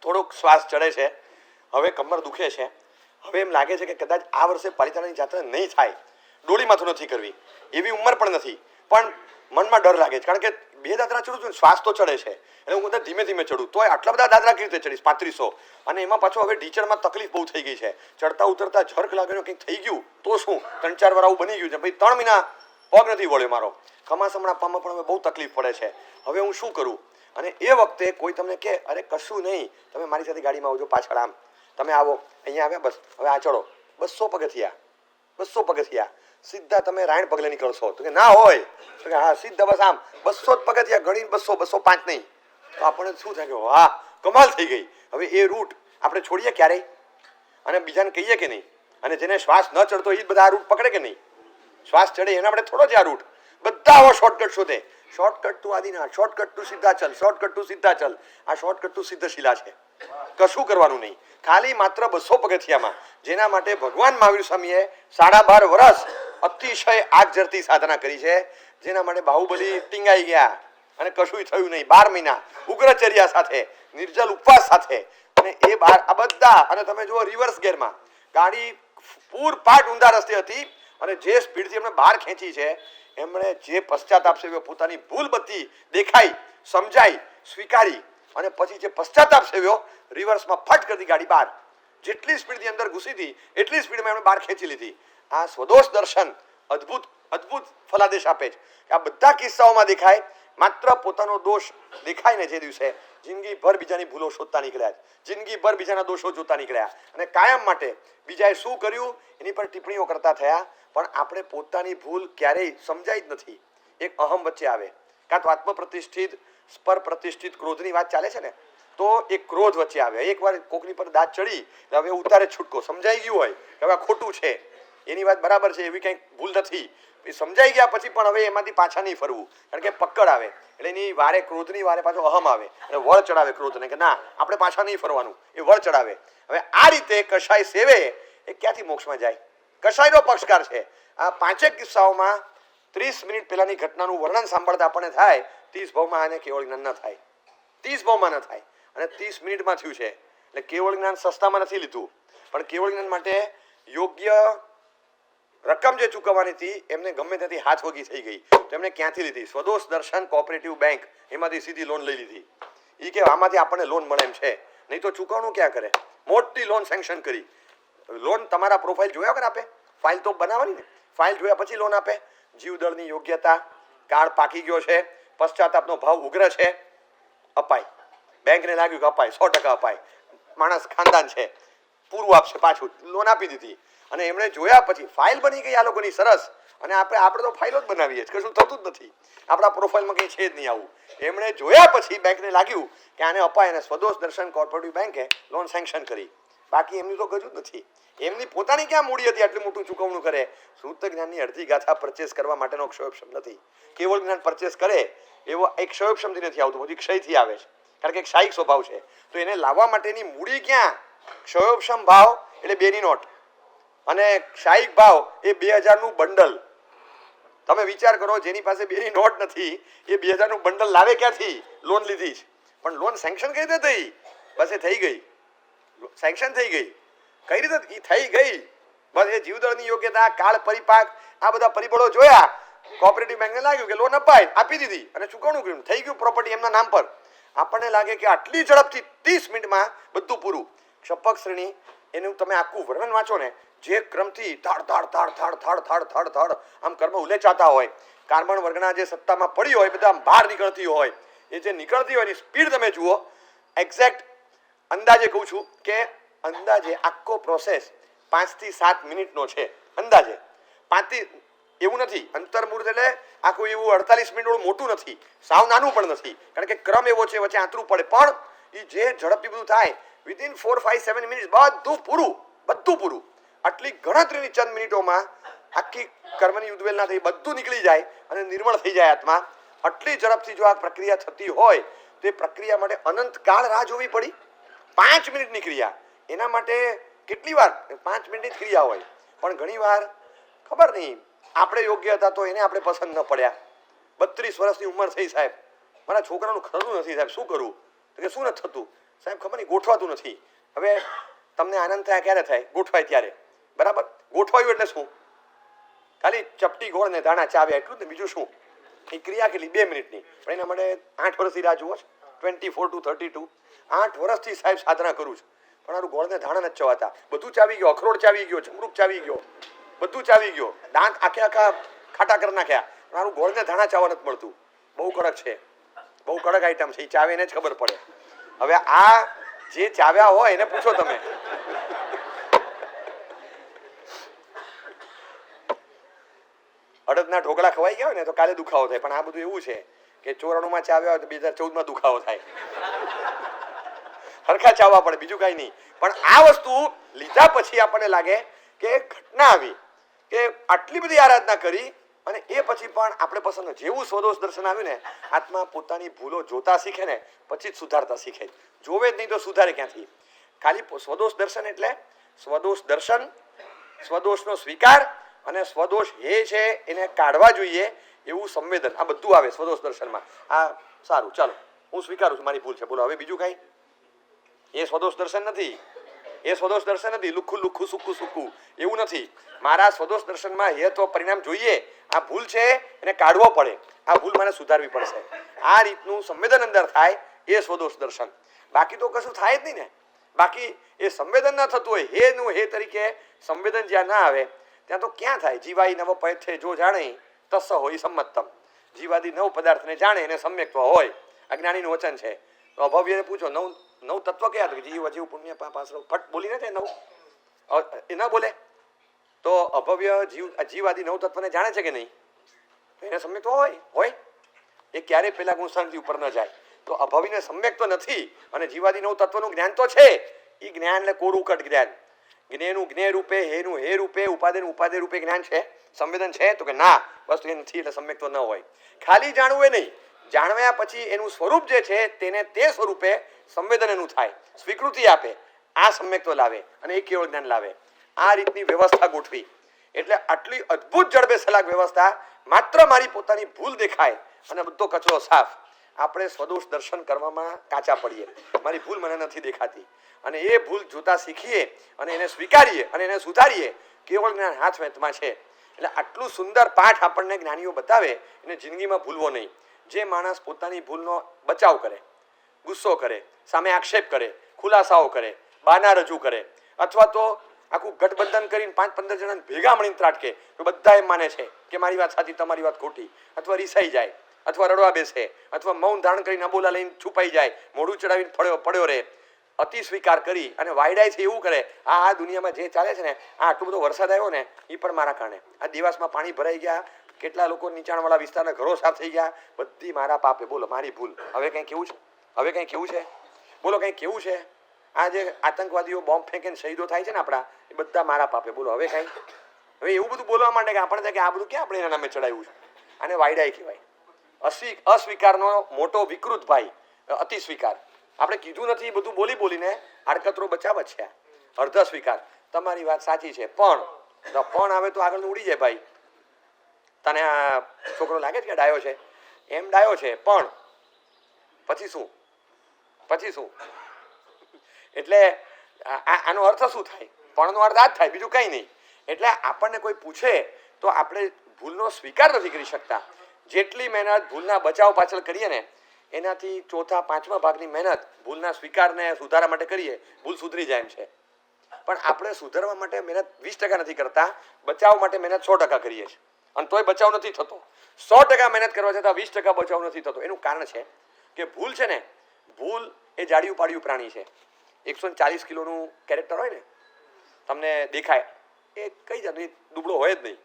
થોડોક શ્વાસ ચડે છે, હવે કમર દુખે છે, હવે એમ લાગે છે કે કદાચ આ વર્ષે પાલિતાણાની જાત્રા નહીં થાય, ડોળીમાં તો નથી કરવી, એવી ઉંમર પણ નથી, પણ મનમાં ડર લાગે છે. કારણ કે 2 દાદરા ચડું છું, શ્વાસ તો ચડે છે, એટલે હું બધા ધીમે ધીમે ચડું, તોય આટલા બધા દાદરા કેવી રીતે ચડીશ 3500, અને એમાં પાછો હવે ટીચરમાં તકલીફ બહુ થઈ ગઈ છે, ચડતા ઉતરતા ઝરક લાગેલો કંઈક થઈ ગયું તો શું, 3-4 વાર આવું બની ગયું છે, ભાઈ 3 મહિના પગ નથી વળ્યો મારો, ખમાસમણા આપવામાં પણ હવે બહુ તકલીફ પડે છે, હવે હું શું કરું? અને એ વખતે કોઈ તમને કહે અરે કશું નહીં, તમે મારી સાથે ગાડીમાં આવજો, પાછળ આમ તમે આવો, અહીંયા આવ્યા, બસ હવે આ ચડો, 200 પગથિયા, 200 પગથિયા, સીધા તમે રાયણ પગલે નીકળશો, તો કે ના હોય, તો કે હા સીધા બસ આમ 200 પગથિયા ગણી 200, 205 નહીં, તો આપણને શું થાય કે વાહ કમાલ થઈ ગઈ. હવે એ રૂટ આપણે છોડીએ ક્યારેય અને બીજાને કહીએ કે નહીં? અને જેને શ્વાસ ન ચડતો એ જ બધા આ રૂટ પકડે કે નહીં? શ્વાસ ચડે એના આપણે થોડો જ આ રૂટ, બધા આવો શોર્ટકટ શોધે, shortcut to Adinath, shortcut to Siddhachal, shortcut to Siddhachal, આ શોર્ટકટ ટુ સિદ્ધશિલા છે. કશું કરવાનું નહીં, ખાલી માત્ર 200 પગથિયામાં, જેના માટે ભગવાન મહાવીર સ્વામીએ 12.5 વર્ષ અતિશય આગ ઝરતી સાધના કરી છે, જેના માટે બાહુબલી ટીંગાઈ ગયા અને કશું થયું નહીં, 12 મહિના ઉગ્રચર્યા સાથે, નિર્જલ ઉપવાસ સાથે, અને એ આ બધા, અને તમે જુઓ રિવર્સ ગેરમાં ગાડી પૂરપાટ ઊંધા રસ્તે હતી, અને જે સ્પીડથી એમણે બહાર ખેંચી છે, એમણે જે પશ્ચાતાપ સેવ્યો, પોતાની ભૂલ બધી દેખાઈ, સમજાઈ, સ્વીકારી, અને પછી જે પશ્ચાતાપ સેવ્યો, રિવર્સમાં ફટ કરતી ગાડી બહાર, જેટલી સ્પીડથી અંદર ઘૂસી હતી એટલી સ્પીડમાં એમણે બહાર ખેંચી લીધી. આ સ્વદોષ દર્શન અદ્ભુત અદ્ભુત ફલાદેશ આપે છે કે આ બધા કિસ્સાઓમાં દેખાય, માત્ર પોતાનો દોષ દેખાય ને જે દિવસે જિંદગીભર બીજાની ભૂલો શોધતા નીકળ્યા, જિંદગીભર બીજાના દોષો જોતા નીકળ્યા, અને કાયમ માટે બીજાએ શું કર્યું એની પર ટિપ્પણીઓ કરતા થયા, પણ આપણે પોતાની ભૂલ ક્યારેય સમજાય જ નથી. એક અહમ વચ્ચે આવે, કાં તો આત્મપ્રતિષ્ઠિત પર પ્રતિષ્ઠિત ક્રોધની વાત ચાલે છે ને, તો એક ક્રોધ વચ્ચે આવે, એકવાર કોકની પર દાંત ચડી હવે ઉતારે છૂટકો, સમજાઈ ગયું હોય કે હવે ખોટું છે, એની વાત બરાબર છે, એવી કંઈક ભૂલ નથી, સમજાઈ ગયા પછી પણ હવે એમાંથી પાછા નહીં ફરવું, કારણ કે પકડ આવે એટલે એની વારે, ક્રોધની વારે પાછો અહમ આવે અને વળ ચડાવે ક્રોધને કે ના આપણે પાછા નહીં ફરવાનું, એ વળ ચડાવે. હવે આ રીતે કશાય સેવે એ ક્યાંથી મોક્ષમાં જાય? કશાયનો પક્ષકાર છે. આ 5 કિસ્સાઓમાં 30 મિનિટ પહેલાની ઘટનાનું વર્ણન સાંભળતા આપણને થાય 30 ભાવમાં આને કેવળ જ્ઞાન ન થાય, 30 ભાવમાં ન થાય, અને 30 મિનિટમાં થયું છે. એટલે કેવળ જ્ઞાન સસ્તામાં નથી લીધું, પણ કેવળ જ્ઞાન માટે યોગ્ય રકમ જે ચૂકવવાની હતી એમને ગમે ત્યાંથી હાથ વગી થઈ ગઈ, તો એમને ક્યાંથી લીધી? સ્વદોષ દર્શન કોઓપરેટિવ બેંક, એમાંથી સીધી લોન લઈ લીધી. એ કે આમાંથી આપણને લોન મળે એમ છે, નહીં તો ચૂકવણું ક્યાં કરે? મોટી લોન સેન્કશન કરી. લોન તમારા પ્રોફાઇલ જોયા વગર આપે? ફાઇલ તો બનાવવાની ને, ફાઇલ જોયા પછી લોન આપે. જીવદળની યોગ્યતા, કાર્ડ પાકી ગયો છે, પશ્ચાતાપનો ભાવ ઉગ્ર છે, અપાય. બેંકને લાગ્યું કે અપાય, 100% અપાય, માણસ ખાનદાન છે, પૂરું આપશે, પાછું લોન આપી દીધી. અને એમણે જોયા પછી ફાઇલ બની ગઈ આ લોકોની સરસ, અને આપણે તો ફાઇલો જ બનાવીએ છીએ, કશું થતું જ નથી, આપણા પ્રોફાઇલમાં કંઈ છે જ નહીં આવું. એમણે જોયા પછી બેંકને લાગ્યું કે આને અપાય, અને સ્વદોષ દર્શન કોઓપરેટિવ બેંકે લોન સેન્કશન કરી. બાકી એમની તો ગજું જ નથી, એમની પોતાની ક્યાં મૂડી હતી આટલું મોટું ચૂકવણું કરે? શુદ્ધ જ્ઞાનની અડધી ગાથા પરચેસ કરવા માટેનો ક્ષયોક્ષમ નથી. કેવળ જ્ઞાન પરચેસ કરે એવો એક ક્ષયોક્ષમથી નથી આવતું, બધી ક્ષયથી આવે છે, કારણ કે એક શાહિક સ્વભાવ છે. તો એને લાવવા માટેની મૂડી ક્યાં? ક્ષયોક્ષમ ભાવ એટલે 2ની નોટ, અને શાહિક ભાવ એ 2000નું બંડલ. તમે વિચાર કરો, જેની પાસે 2ની નોટ નથી એ 2000નું બંડલ લાવે ક્યાંથી? લોન લીધી છે, પણ લોન સેન્કશન કઈ રીતે થઈ? બસ એ થઈ ગઈ, સેન્કશન થઈ ગઈ. કઈ રીતે એ થઈ ગઈ? બસ એ જીવદળની યોગ્યતા, કાળ પરિપાક, આ બધા પરિબળો જોયા, કોઓપરેટિવ બેંકને લાગ્યું કે લોન અપાય, આપી દીધી, અને ચૂકવણું કર્યું, થઈ ગયું પ્રોપર્ટી એમના નામ પર. આપણને લાગે કે આટલી ઝડપથી 30 મિનિટમાં બધું પૂરું. શપક શ્રેણી એનું તમે આખું વર્ણન વાંચો ને, જે ક્રમથી થાડ થાડ થાડ થાડ થાડ થાડ થાડ થાડ આમ કર્મ ઉલેચાતા હોય, કાર્બન વર્ગના જે સત્તામાં પડી હોય બધા બહાર નીકળતી હોય, એ જે નીકળતી હોય એની સ્પીડ તમે જુઓ. એક્ઝેક્ટ અંદાજે કહું છું કે અંદાજે આખો પ્રોસેસ 5 થી 7 મિનિટનો છે, અંદાજે 5 થી, એવું નથી અંતર્મુહૂર્ત એટલે આખું એવું 48 મિનિટ મોટું નથી, સાવ નાનું પણ નથી, કારણ કે ક્રમ એવો છે, વચ્ચે આંતરું પડે, પણ એ જે ઝડપથી બધું થાય વિધિન 4, 5, 7 મિનિટ બધું પૂરું, બધું પૂરું. આટલી ગણતરીની ચંદ મિનિટોમાં આખી કર્મની ઉદ્વેલ ના થઈ, બધું નીકળી જાય અને નિર્મળ થઈ જાય આત્મા. આટલી ઝડપથી જો આ પ્રક્રિયા થતી હોય તો એ પ્રક્રિયા માટે અનંત કાળ રાહ જોવી પડી. 5 મિનિટની ક્રિયા, એના માટે કેટલી વાર 5 મિનિટની જ ક્રિયા હોય, પણ ઘણી વાર ખબર નહીં આપણે યોગ્ય હતા તો એને આપણે પસંદ ન પડ્યા, 32 વર્ષની ઉંમર થઈ સાહેબ, મારા છોકરાનું ખરું નથી સાહેબ, શું કરું? તો કે શું નથી થતું સાહેબ? ખબર નહીં, ગોઠવાતું નથી. હવે તમને આનંદ થયા ક્યારે થાય? ગોઠવાય ત્યારે. બરાબર, ગોઠવાયું એટલે શું? ખાલી ચપટી ગોળ ને દાણા ચાવ્યા એટલું જ ને, બીજું શું? એ ક્રિયા કેટલી? 2 મિનિટની. પણ એના માટે 8 વર્ષથી રાહ જુઓ છો. 24 to 32 8 વર્ષથી સાહેબ સાધના કરું છું, પણ મારું ગોળને દાણા નથી ચવાતા. બધું ચાવી ગયો, અખરોટ ચાવી ગયો, જમરૂક ચાવી ગયો, બધું ચાવી ગયો, દાંત આખે આખા ખાટા કરી નાખ્યા, મારું ગોળને દાણા ચાવવા નથી મળતું. બહુ કડક છે, બહુ કડક આઈટમ છે, એ ચાવીને જ ખબર પડે. હવે આ જે ચાવ્યા હોય એને પૂછો તમે. અડદના ઢોકળા ખવાઈ ગયા હોય ને તો કાલે દુખાવો થાય, પણ આ બધું એવું છે કે 94માં ચાવ્યા હોય તો 2014માં દુખાવો થાય. હરખા ચાવવા પડે, બીજું કઈ નહીં. પણ આ વસ્તુ લીધા પછી આપણને લાગે કે ઘટના આવી કે આટલી બધી આરાધના કરી અને એ પછી પણ આપણે પસંદ જેવું સ્વદોષ દર્શન આવ્યું ને, આત્મા પોતાની ભૂલો જોતા શીખે ને પછી જ સુધારતા શીખે. જોવે જ નહીં તો સુધારે ક્યાંથી? ખાલી સ્વદોષ દર્શન એટલે સ્વદોષ દર્શન, સ્વદોષનો સ્વીકાર અને સ્વદોષ એ છે એને કાઢવા જોઈએ એવું સંવેદન, આ બધું આવે સ્વદોષ દર્શનમાં. આ સારું, ચાલો હું સ્વીકારું છું મારી ભૂલ છે, બોલો હવે બીજું કઈ? એ સ્વદોષ દર્શન નથી, એ સ્વદોષ દર્શન નથી. લુખ્ખું લુખ્ખું સુક્કું સુક્કું એવું નથી. મારા સ્વદોષ દર્શનમાં એ તો પરિણામ જોઈએ, આ ભૂલ છે એને કાઢવો પડે, આ ભૂલ મને સુધારવી પડશે, આ રીતનું સંવેદન અંદર થાય એ સ્વદોષ દર્શન. બાકી તો કશું થાય જ નહીં ને. બાકી એ સંવેદન ના થતું હોય, હે નું હે તરીકે સંવેદન જ્યાં ના આવે ત્યાં તો ક્યાં થાય? જીવાઈ નવ પૈથે જો જાણે તસ હોય સંમતમ. જીવાદી નવ પદાર્થને જાણે એને સમ્યક્ત્વ હોય. અજ્ઞાનીનું વચન છે. તો અભવ્યને પૂછો નવ તત્વ કયા? તો જીવ અજીવ પુણ્ય પાપ આશ્રવ. ફટ બોલી ને નવ એ ના બોલે તો અભવ્ય જીવાદી નવ તત્વને જાણે છે કે નહીં? એને સમ્યક્ત્વ હોય. એ ક્યારે પેલા ગુણસ્થાનથી ઉપર ન જાય. તો અભવ્યને સમ્યક્ત્વ નથી અને જીવાદી નવ તત્વનું જ્ઞાન તો છે. એ જ્ઞાન એટલે કોરું કટ જ્ઞાન. જ્ઞેનું જ્ઞેય રૂપે, હેનું હે રૂપે, ઉપાદેનું ઉપાદેય રૂપે જ્ઞાન છે, સંવેદન છે? તો કે ના, વસ્તુ એ નથી એટલે સમ્યક્ત્વ ન હોય. ખાલી જાણવું એ નહીં, જાણવ્યા પછી એનું સ્વરૂપ જે છે તેને તે સ્વરૂપે સંવેદન એનું થાય, સ્વીકૃતિ આપે, આ સમ્યક્ત્વ લાવે અને એ કેવળ જ્ઞાન લાવે. આ રીતની વ્યવસ્થા ગોઠવી એટલે આટલી અદ્ભુત જડબે સલાક વ્યવસ્થા. માત્ર મારી પોતાની ભૂલ દેખાય અને બધો કચરો સાફ. આપણે સ્વદોષ દર્શન કરવામાં કાચા પડીએ, મારી ભૂલ મને નથી દેખાતી, અને એ ભૂલ જોતા શીખીએ અને એને સ્વીકારીએ અને એને સુધારીએ. કેવળ જ્ઞાન હાથ વેતમાં છે. એટલે આટલું સુંદર પાઠ આપણને જ્ઞાનીઓ બતાવે એને જિંદગીમાં ભૂલવો નહીં. જે માણસ પોતાની ભૂલનો બચાવ કરે, ગુસ્સો કરે, સામે આક્ષેપ કરે, ખુલાસાઓ કરે, બાના રજૂ કરે, અથવા તો આખું ગઠબંધન કરીને 5-15 જણાને ભેગા મળીને ત્રાટકે તો બધા એમ માને છે કે મારી વાત સાચી, તમારી વાત ખોટી, અથવા રીસાઈ જાય, અથવા રડવા બેસે, અથવા મૌન ધારણ કરીને અબોલા લઈને છુપાઈ જાય, મોઢું ચડાવીને પડ્યો રહે, અતિ સ્વીકાર કરી અને વાયડાયથી એવું કરે. આ દુનિયામાં જે ચાલે છે ને, આ આટલો બધો વરસાદ આવ્યો ને એ પણ મારા કારણે, આ દેવાસમાં પાણી ભરાઈ ગયા, કેટલા લોકો નીચાણવાળા વિસ્તારના ઘરો સાફ થઈ ગયા, બધી મારા પાપે. બોલો મારી ભૂલ. હવે કંઈ કેવું છે? હવે કંઈ કેવું છે? બોલો કંઈ કેવું છે? આ જે આતંકવાદીઓ બોમ્બ ફેંકીને શહીદો થાય છે ને આપણા, એ બધા મારા પાપે. બોલો હવે કંઈ? હવે એવું બધું બોલવા માંડે કે આપણને કે આ બધું ક્યાં આપણે એના નામે ચડાવ્યું છે? આને વાયડાય કહેવાય. અસ્વીકારનો મોટો વિકૃત ભાઈ અતિ સ્વીકાર. આપણે કીધું નથી બધું બોલી બોલીને આડકતરો બચાવ છે. અર્ધ સ્વીકાર. તમારી વાત સાચી છે પણ આવે તો આગળ ઉડી જાય ભાઈ. તને આ છોકરો લાગે છે કે ડાયો છે? એમ ડાયો છે પણ પછી શું? એટલે આનો અર્થ શું થાય? પણનો અર્થ આ જ થાય, બીજું કંઈ નહીં. એટલે આપણને કોઈ પૂછે તો આપણે ભૂલનો સ્વીકાર નથી કરી શકતા. જેટલી મહેનત ભૂલના બચાવ પાછળ કરીએ ને એનાથી 4-5 ભાગની મહેનત ભૂલના સ્વીકારને સુધારા માટે કરીએ, ભૂલ સુધરી જાય એમ છે. પણ આપણે સુધારવા માટે મહેનત 20% નથી કરતા, બચાવ માટે મહેનત 100% કરીએ છીએ અને તોય બચાવ નથી થતો. 100% મહેનત કરવા છતાં 20% બચાવ નથી થતો. એનું કારણ છે કે ભૂલ છે ને, ભૂલ એ જાડિયું પાડિયું પ્રાણી છે. 140 કિલોનું કેરેક્ટર હોય ને, તમને દેખાય એ કઈ જાતની દુબળો હોય જ નહીં.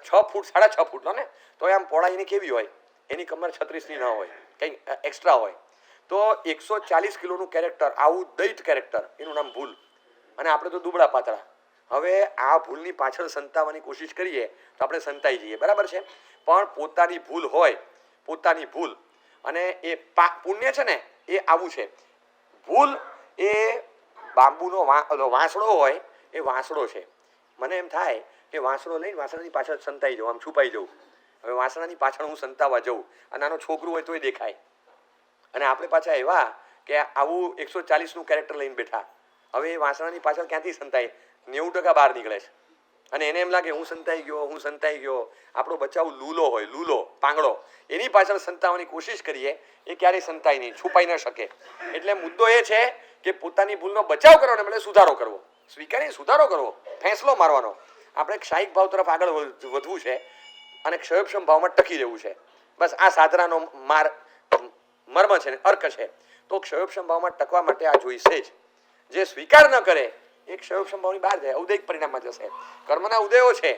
6 ફૂટ 6.5 ફૂટનો ને તો આમ પહોળાઈ એની કેવી હોય? એની કમર 36ની ન હોય, કંઈ એક્સ્ટ્રા હોય. તો 140 કિલોનું કેરેક્ટર, આવું દૈત કેરેક્ટર, એનું નામ ભૂલ. અને આપણે તો દુબળા પાતળા. હવે આ ભૂલની પાછળ સંતાવવાની કોશિશ કરીએ તો આપણે સંતાઈ જઈએ, બરાબર છે. પણ પોતાની ભૂલ હોય, પોતાની ભૂલ, અને એ પુણ્ય છે ને એ આવું છે. ભૂલ એ બાંબુનો વાંસળો હોય, એ વાંસળો છે. મને એમ થાય કે વાંસળો લઈને વાંસળાની પાછળ સંતાઈ જાઉં, આમ છુપાઈ જાઉં, હવે વાસણાની પાછળ હું સંતાવા જઉં આ નાનો છોકરું હોય તોય દેખાય અને આપણે પાછા એવા કે આવું 140નું કેરેક્ટર લઈને બેઠા હવે એ વાસણાની પાછળ ક્યાંથી સંતાય 90% બહાર નીકળે છે અને એને એમ લાગે હું સંતાઈ ગયો આપણો બચાવ લૂલો હોય લૂલો પાંગડો એની પાછળ સંતાવવાની કોશિશ કરીએ એ ક્યારેય સંતાય નહીં છુપાઈ ન શકે એટલે મુદ્દો એ છે કે પોતાની ભૂલનો બચાવ કરવાને બદલે સુધારો કરવો સ્વીકારી સુધારો કરવો ફેંસલો મારવાનો આપણે ક્ષાયિક ભાવ તરફ આગળ વધવું છે અને ક્ષયોક્ષમ ભાવમાં ટકી રહેવું છે બસ આ સાધનાનો મર્મ છે ને અર્ક છે તો ક્ષયોક્ષમ ભાવમાં ટકવા માટે આ જોઈશે જ જે સ્વીકાર ન કરે એ ક્ષયોક્ષમ ભાવની બહાર જાય ઔદૈહિક પરિણામમાં જશે કર્મના ઉદયો છે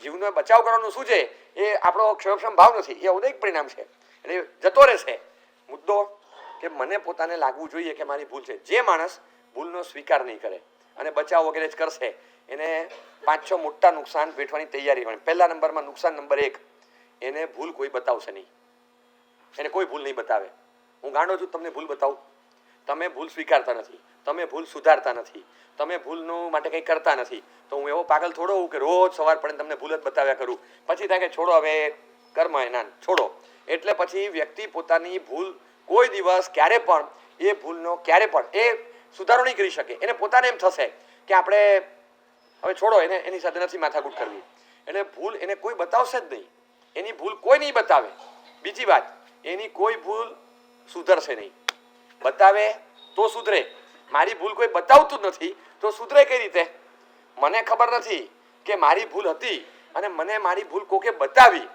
જીવનો બચાવ કરવાનું શું છે એ આપણો ક્ષયોક્ષમ ભાવ નથી એ ઔદૈહિક પરિણામ છે એટલે જતો રહેશે મુદ્દો કે મને પોતાને લાગવું જોઈએ કે મારી ભૂલ છે જે માણસ ભૂલનો સ્વીકાર નહીં કરે અને બચાવ વગેરે જ કરશે એને 5-6 મોટા નુકસાન વેઠવાની તૈયારી હોય પહેલા નંબરમાં નુકસાન નંબર 1 એને ભૂલ કોઈ બતાવશે નહીં એને કોઈ ભૂલ નહીં બતાવે હું ગાંડો છું તમને ભૂલ બતાવું તમે ભૂલ સ્વીકારતા નથી તમે ભૂલ સુધારતા નથી તમે ભૂલનું માટે કંઈ કરતા નથી તો હું એવો પાગલ થોડો હોઉં કે રોજ સવાર પડે તમને ભૂલ જ બતાવ્યા કરું પછી થાય કે છોડો હવે કર્મ એના છોડો એટલે પછી વ્યક્તિ પોતાની ભૂલ કોઈ દિવસ ક્યારે પણ એ ભૂલનો ક્યારે પણ એ સુધારો નહીં કરી શકે એને પોતાને એમ થશે કે આપણે હવે છોડો એને એની સાથે નથી માથાકૂટ કરવી એટલે ભૂલ એને કોઈ બતાવશે જ નહીં એની ભૂલ કોઈ નહીં બતાવે બીજી વાત એની કોઈ ભૂલ સુધરશે નહીં બતાવે તો સુધરે મારી ભૂલ કોઈ બતાવતું જ નથી તો સુધરે કઈ રીતે મને ખબર નથી કે મારી ભૂલ હતી અને મને મારી ભૂલ કોકે બતાવી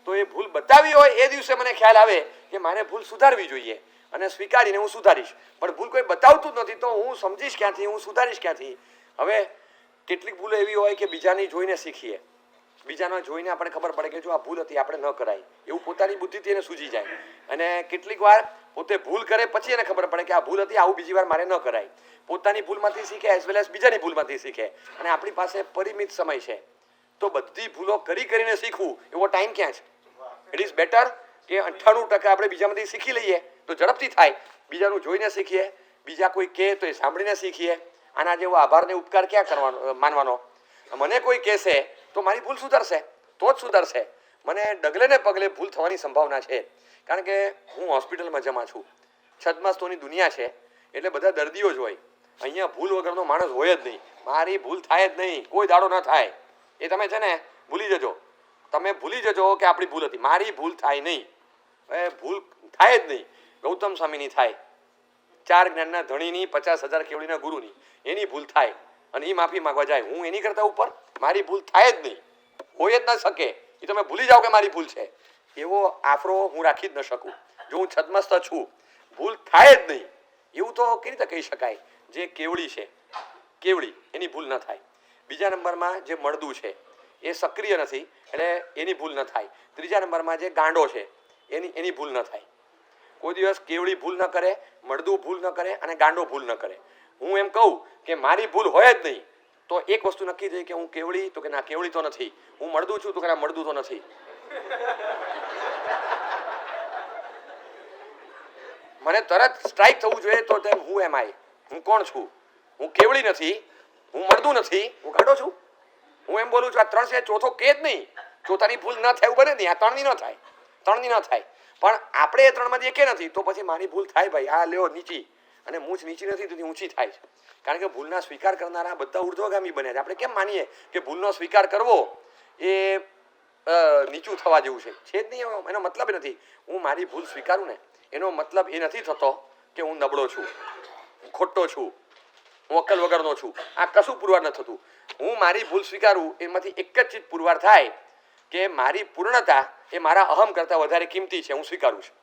તો એ ભૂલ બતાવી હોય એ દિવસે મને ખ્યાલ આવે કે મારે ભૂલ સુધારવી જોઈએ અને સ્વીકારીને હું સુધારીશ પણ ભૂલ કોઈ બતાવતું જ નથી તો હું સમજીશ ક્યાંથી હું સુધારીશ ક્યાંથી હવે કેટલીક ભૂલો એવી હોય કે બીજાની જોઈને શીખીએ બીજાનો જોઈને આપણે ખબર પડે કે જો આ ભૂલ હતી આપણે ન કરાય એવું પોતાની બુદ્ધિથી એને સૂજી જાય અને કેટલીક વાર પોતે ભૂલ કરે પછી એને ખબર પડે કે આ ભૂલ હતી આવું બીજી વાર મારે ન કરાય પોતાની ભૂલમાંથી શીખે એઝ વેલ એઝ બીજાની ભૂલમાંથી શીખે અને આપણી પાસે પરિમિત સમય છે તો બધી ભૂલો કરીને શીખવું એવો ટાઈમ ક્યાં છે ઇટ ઇઝ બેટર કે 98% આપણે બીજામાંથી શીખી લઈએ તો ઝડપથી થાય બીજાનું જોઈને શીખીએ બીજા કોઈ કહે તો એ સાંભળીને શીખીએ આના જેવો આભારને ઉપકાર ક્યાં કરવાનો માનવાનો મને કોઈ કહેશે તો મારી ભૂલ સુધરશે તો જ સુધરશે મને ડગલે ને પગલે ભૂલ થવાની સંભાવના છે કારણ કે હું હોસ્પિટલમાં જમા છું છદ્મસ્તોની દુનિયા છે એટલે બધા દર્દીઓ જ હોય અહીંયા ભૂલ વગરનો માણસ હોય જ નહીં મારી ભૂલ થાય જ નહીં કોઈ દાડો ન થાય એ તમે છે ને ભૂલી જજો તમે ભૂલી જજો કે આપણી ભૂલ હતી મારી ભૂલ થાય નહીં હવે ભૂલ થાય જ નહીં ગૌતમ સ્વામીની થાય 4 જ્ઞાનના ધણીની 50,000 કેવડીના ગુરુની એની ભૂલ થાય અને એ માફી માંગવા જાય હું એની કરતા ઉપર મારી ભૂલ થાય જ નહીં હોય જ ન શકે એ તમે ભૂલી જાઓ કે મારી ભૂલ છે એવો આફરો હું રાખી જ ન શકું જો હું છદ્મસ્ત છું ભૂલ થાય જ નહીં એવું તો કેવી રીતે કહી શકાય જે કેવડી છે કેવડી એની ભૂલ ન થાય બીજા નંબરમાં જે મળદું છે એ સક્રિય નથી એટલે એની ભૂલ ન થાય ત્રીજા નંબરમાં જે ગાંડો છે એની ભૂલ ન થાય કોઈ દિવસ કેવડી ભૂલ ન કરે મળદું ભૂલ ન કરે અને ગાંડો ભૂલ ન કરે હું એમ કહું કે મારી ભૂલ હોય જ નહીં તો એક વસ્તુ નક્કી થઈ કે હું કેવડી તો કે ના કેવડી તો નથી હું મળદું છું તો કે ના મળદું તો નથી મને તરત સ્ટ્રાઇક થવું જોઈએ તો તેમ હું એમ આઈ હું કોણ છું હું કેવડી નથી હું મળદું નથી હું ગાંડો છું હું એમ બોલું છું આ 3 છે ચોથો કે જ નહીં ચોથાની ભૂલ ન થાય એવું બને નહીં આ 3ની ન થાય 3ની ન થાય પણ આપણે એ 3માંથી એકે નથી તો પછી મારી ભૂલ થાય ભાઈ આ લ્યો નીચી અને મૂછ નીચી નથી તો ઊંચી થાય છે કારણ કે ભૂલના સ્વીકાર કરનારા બધા ઉર્ધ્વગામી બન્યા છે આપણે કેમ માનીએ કે ભૂલનો સ્વીકાર કરવો એ નીચું થવા જેવું છે જ નહીં એનો મતલબ નથી હું મારી ભૂલ સ્વીકારું ને એનો મતલબ એ નથી થતો કે હું નબળો છું હું ખોટો છું હું અક્કલ વગરનો છું આ કશું પુરવાર ન થતું હું મારી ભૂલ સ્વીકારું એમાંથી એક જ ચીજ પુરવાર થાય કે મારી પૂર્ણતા એ મારા અહમ કરતાં વધારે કિંમતી છે હું સ્વીકારું છું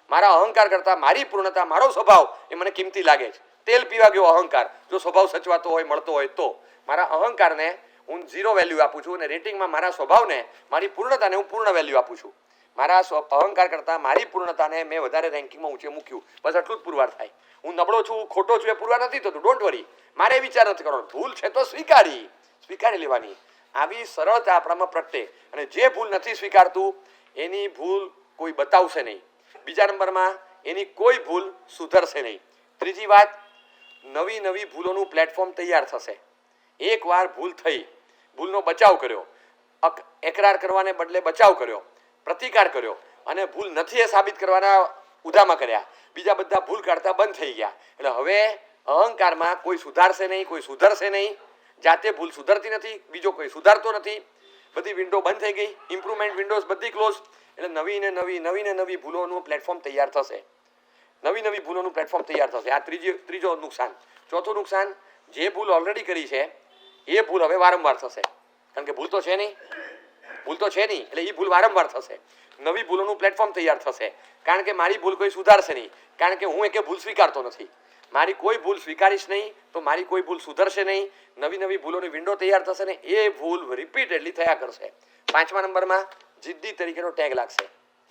મારા અહંકાર કરતાં મારી પૂર્ણતા મારો સ્વભાવ એ મને કિંમતી લાગે છે તેલ પીવા ગયો અહંકાર જો સ્વભાવ સચવાતો હોય મળતો હોય તો મારા અહંકારને હું 0 વેલ્યુ આપું છું અને રેટિંગમાં મારા સ્વભાવને મારી પૂર્ણતાને હું પૂર્ણ વેલ્યુ આપું છું મારા અહંકાર કરતાં મારી પૂર્ણતાને મેં વધારે રેન્કિંગમાં ઊંચે મૂક્યું બસ એટલું જ પુરવાર થાય હું નબળો છું ખોટો છું એ પુરવાર નથી થતું ડોન્ટ વરી મારે વિચાર નથી કરવાનો ભૂલ છે તો સ્વીકારી લેવાની આવી સરળતા આપણામાં પ્રગટે અને જે ભૂલ નથી સ્વીકારતું એની ભૂલ કોઈ બતાવશે નહીં બીજા નંબરમાં એની કોઈ ભૂલ સુધરશે નહીં ત્રીજી વાત નવી ભૂલોનું પ્લેટફોર્મ તૈયાર થશે એકવાર ભૂલ થઈ ભૂલનો બચાવ કર્યો એકરાર કરવાને બદલે બચાવ કર્યો પ્રતિકાર કર્યો અને ભૂલ નથી એ સાબિત કરવાના ઉદામા કર્યા, બીજા બધા ભૂલ કાઢતા બંધ થઈ ગયા. એટલે હવે અહંકારમાં કોઈ સુધારશે નહીં, કોઈ સુધરશે નહીં, જાતે ભૂલ સુધરતી નથી, બીજો કોઈ સુધારતો નથી, બધી વિન્ડો બંધ થઈ ગઈ, ઇમ્પ્રુવમેન્ટ વિન્ડોઝ બધી ક્લોઝ. એટલે નવી નવી ભૂલોનું પ્લેટફોર્મ તૈયાર થશે, નવી ભૂલોનું પ્લેટફોર્મ તૈયાર થશે. આ ત્રીજો નુકસાન. ચોથું નુકસાન, જે ભૂલ ઓલરેડી કરી છે એ ભૂલ હવે વારંવાર થશે, કારણ કે ભૂલ તો છે નહીં એટલે એ ભૂલ વારંવાર થશે. નવી ભૂલોનું પ્લેટફોર્મ તૈયાર થશે, કારણ કે મારી ભૂલ કોઈ સુધારશે નહીં, કારણ કે હું એકે ભૂલ સ્વીકારતો નથી. મારી કોઈ ભૂલ સ્વીકારીશ નહીં તો મારી કોઈ ભૂલ સુધરશે નહીં. નવી ભૂલોની વિન્ડો તૈયાર થશે ને એ ભૂલ રિપીટેડલી થયા કરશે. 5મા નંબરમાં જિદ્દી તરીકેનો ટેગ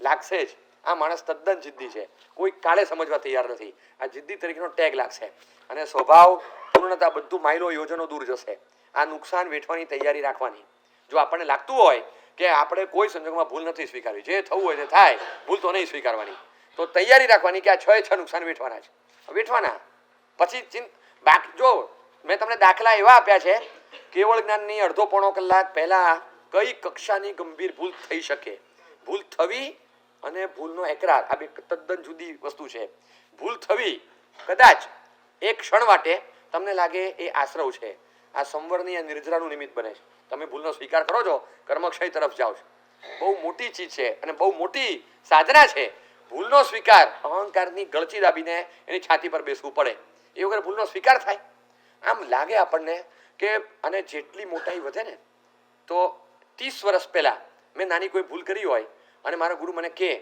લાગશે જ. આ માણસ તદ્દન જિદ્દી છે, કોઈ કાળે સમજવા તૈયાર નથી. આ જિદ્દી તરીકેનો ટેગ લાગશે અને સ્વભાવ, પૂર્ણતા બધું માયલો યોજનો દૂર જશે. આ નુકસાન વેઠવાની તૈયારી રાખવાની. જો આપણને લાગતું હોય કે આપણે કોઈ સંજોગમાં ભૂલ નથી સ્વીકારવી, જે થવું હોય તે થાય, ભૂલ તો નહીં સ્વીકારવાની, તો તૈયારી રાખવાની કે આ 6 નુકસાન વેઠવાના છે, વેઠવાના. પછી બાકી જો મેં તમને દાખલા એવા આપ્યા છે, કેવળ જ્ઞાનની અડધો પોણો કલાક પહેલા કઈ કક્ષાની ગંભીર ભૂલ થઈ શકે, ભૂલ થવી અને ભૂલનો એકરાર, આ બે તદ્દન જુદી વસ્તુ છે. ભૂલ થવી કદાચ એક ક્ષણ માટે તમને લાગે એ આશ્રવ છે, આ સંવરની આ નિર્જરાનું નિમિત્ત બને છે. તમે ભૂલનો સ્વીકાર કરો છો, કર્મક્ષય તરફ જાઓ છો. બહુ મોટી ચીજ છે અને બહુ મોટી સાધના છે. ભૂલનો સ્વીકાર અહંકારની ગળચી દાબીને એની છાતી પર બેસવું પડે, એ વગર ભૂલનો સ્વીકાર થાય. આમ લાગે આપણને કે અને જેટલી મોટાઈ વધે ને, તો 30 વર્ષ પહેલા મેં નાની કોઈ ભૂલ કરી હોય અને મારા ગુરુ મને કહે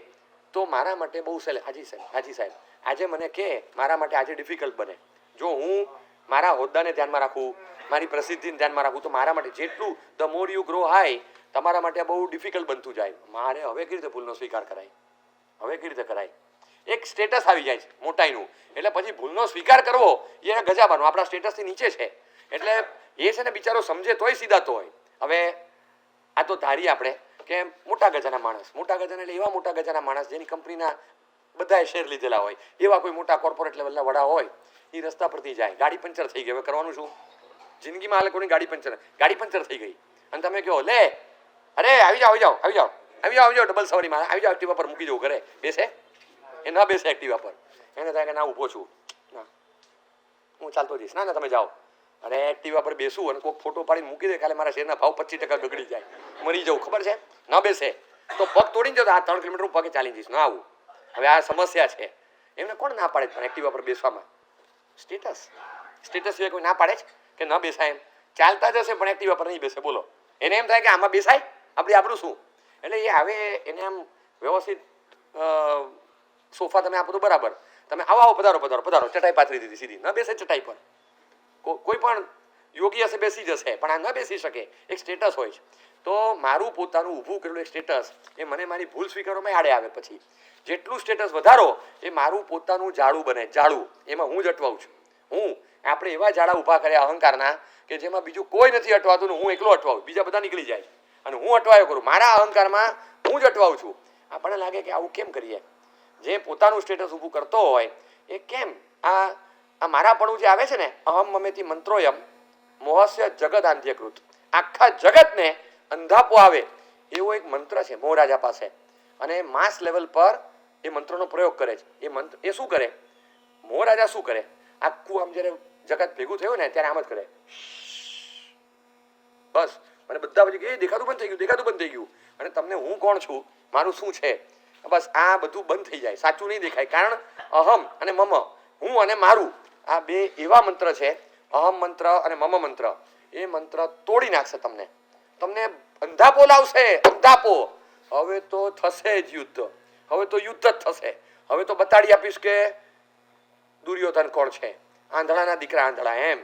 તો મારા માટે બહુ સહેલું, હાજી સાહેબ આજે મને કહે, મારા માટે આજે ડિફિકલ્ટ બને. જો હું મારા હોદ્દાને ધ્યાનમાં રાખું, મારી પ્રસિદ્ધિને ધ્યાનમાં રાખું, તો મારા માટે જેટલું the more you grow high, તમારા માટે બહુ ડિફિકલ્ટ બનતું જાય. મારે હવે કેવી રીતે ભૂલનો સ્વીકાર કરાય, હવે કેવી રીતે કરાય? એક સ્ટેટસ આવી જાય છે મોટાઈનું, એટલે પછી ભૂલનો સ્વીકાર કરવો એ ગજાબાનો આપણા સ્ટેટસથી નીચે છે. એટલે એ છે ને બિચારો સમજે તોય સીધાતો હોય. હવે આ તો ધારીએ આપણે કે મોટા ગજાના માણસ, મોટા ગજાના એટલે એવા મોટા ગજાના માણસ જેની કંપનીના બધાએ શેર લીધેલા હોય, એવા કોઈ મોટા કોર્પોરેટ લેવલના વડા હોય, એ રસ્તા પરથી જાય, ગાડી પંચર થઈ ગઈ, હવે કરવાનું શું? જિંદગીમાં આ લોકોની ગાડી પંચર થઈ ગઈ અને તમે કહો લે અરે આવી જાઓ ડબલ સવારીમાં આવી જાઓ, એક્ટિવા પર મૂકી દઉં ઘરે, બેસે? એ ન બેસે એક્ટિવા પર. એને થાય કે ના ઊભો છું, ના હું ચાલતો જઈશ, ના તમે જાઓ. અરે એક્ટિવા પર બેસું અને કોઈક ફોટો પાડીને મૂકી દે, કાલે મારા શેરના ભાવ 25% ગગડી જાય, મરી જવું, ખબર છે? ન બેસે તો પગ તોડીને જાઓ, આ 3 કિલોમીટર પગે ચાલી જઈશ, ના આવું. હવે આ સમસ્યા છે. એમને કોણ ના પાડે પણ એક્ટિવા પર બેસવામાં? સ્ટેટસ સિવાય કોઈ ના પાડે છે કે ન બેસાય? એમ ચાલતા જશે પણ એક્ટિવા પર નહીં બેસે. બોલો, એને એમ થાય કે આમાં બેસાય, આપણું શું? એટલે એ હવે એને આમ વ્યવસ્થિત સોફા તમે આપો તો બરાબર, તમે આવો પધારો, ચટાઈ પાથરી દીધી સીધી, ન બેસે ચટાઈ પર. કોઈ પણ યોગી હશે બેસી જશે, પણ આ ન બેસી શકે. એક સ્ટેટસ હોય છે. તો મારું પોતાનું ઊભું કરેલું એક સ્ટેટસ એ મને મારી ભૂલ સ્વીકારવામાં આડે આવે. પછી જેટલું સ્ટેટસ વધારો એ મારું પોતાનું જાળું બને, જાળું, એમાં હું જ અટવાઉં છું. આપણે એવા જાળા ઊભા કર્યા અહંકારના કે જેમાં બીજું કોઈ નથી અટવાતું, હું એકલો અટવાઉં, બીજા બધા નીકળી જાય અને હું અટવાયો કરું. મારા અહંકારમાં હું જ અટવાઉં છું. આપણને લાગે કે આવું કેમ કરીએ? જે પોતાનું સ્ટેટસ ઊભું કરતો હોય એ કેમ આ મારાપણું જે આવે છે ને, અહમ મમેથી મંત્રોયમ મોહસ્ય જગત આંધ્યકૃત, આખા જગતને અંધાપો આવે એવો એક મંત્ર છે મોહરાજા પાસે, અને માસ લેવલ પર એ મંત્રનો પ્રયોગ કરે છે. એ મંત્ર એ શું કરે? મોહરાજા શું કરે? આખું આમ જ્યારે જગત ભેગું થયું ને ત્યારે આમ જ કરે, બસ. અને બધા પછી કે દેખાતું બંધ થઈ ગયું. અને તમને હું કોણ છું, મારું શું છે, બસ આ બધું બંધ થઈ જાય, સાચું નહીં દેખાય. કારણ અહમ અને મમ, હું અને મારું, આ બે એવા મંત્ર છે, અહમ મંત્ર અને મમ મંત્ર. એ મંત્ર તોડી નાખશે તમને અંધાપો લાવશે, અંધાપો. હવે તો થશે જ યુદ્ધ, હવે તો યુદ્ધ જ થશે. હવે તો બતાડી આપીશ કે દુર્યોધન કોણ છે, આંધળાના દીકરા આંધળા, એમ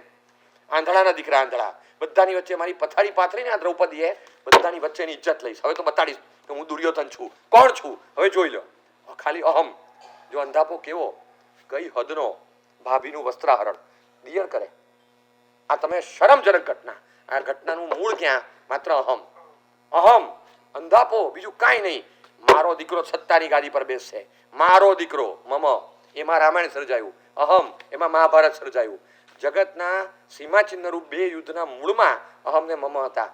આંધળાના દીકરા આંધળા. બધાની વચ્ચે મારી પથારી પાથરીને આ દ્રૌપદીએ બધાની વચ્ચેની ઇજ્જત લઈશ. હવે તો બતાડીશ કે હું દુર્યોધન છું, કોણ છું, હવે જોઈ લો. ખાલી અહમ. જો અંધાપો કેવો, કઈ હદનો, ભાભીનું વસ્ત્રાહરણ દિયર કરે. આ તમે શરમજનક ઘટના. આ ઘટનાનું મૂળ ક્યાં? માત્ર અહમ, અંધાપો, બીજું કાંઈ નહીં. મારો દીકરો સત્તાની ગાદી પર બેસશે, મારો દીકરો. મમ, એમાં રામાયણ સર્જાયું. અહમ, એમાં મહાભારત સર્જાયું. જગતના સીમાચિહ્ન રૂપ બે યુદ્ધના મૂળમાં અહમ ને મમ હતા,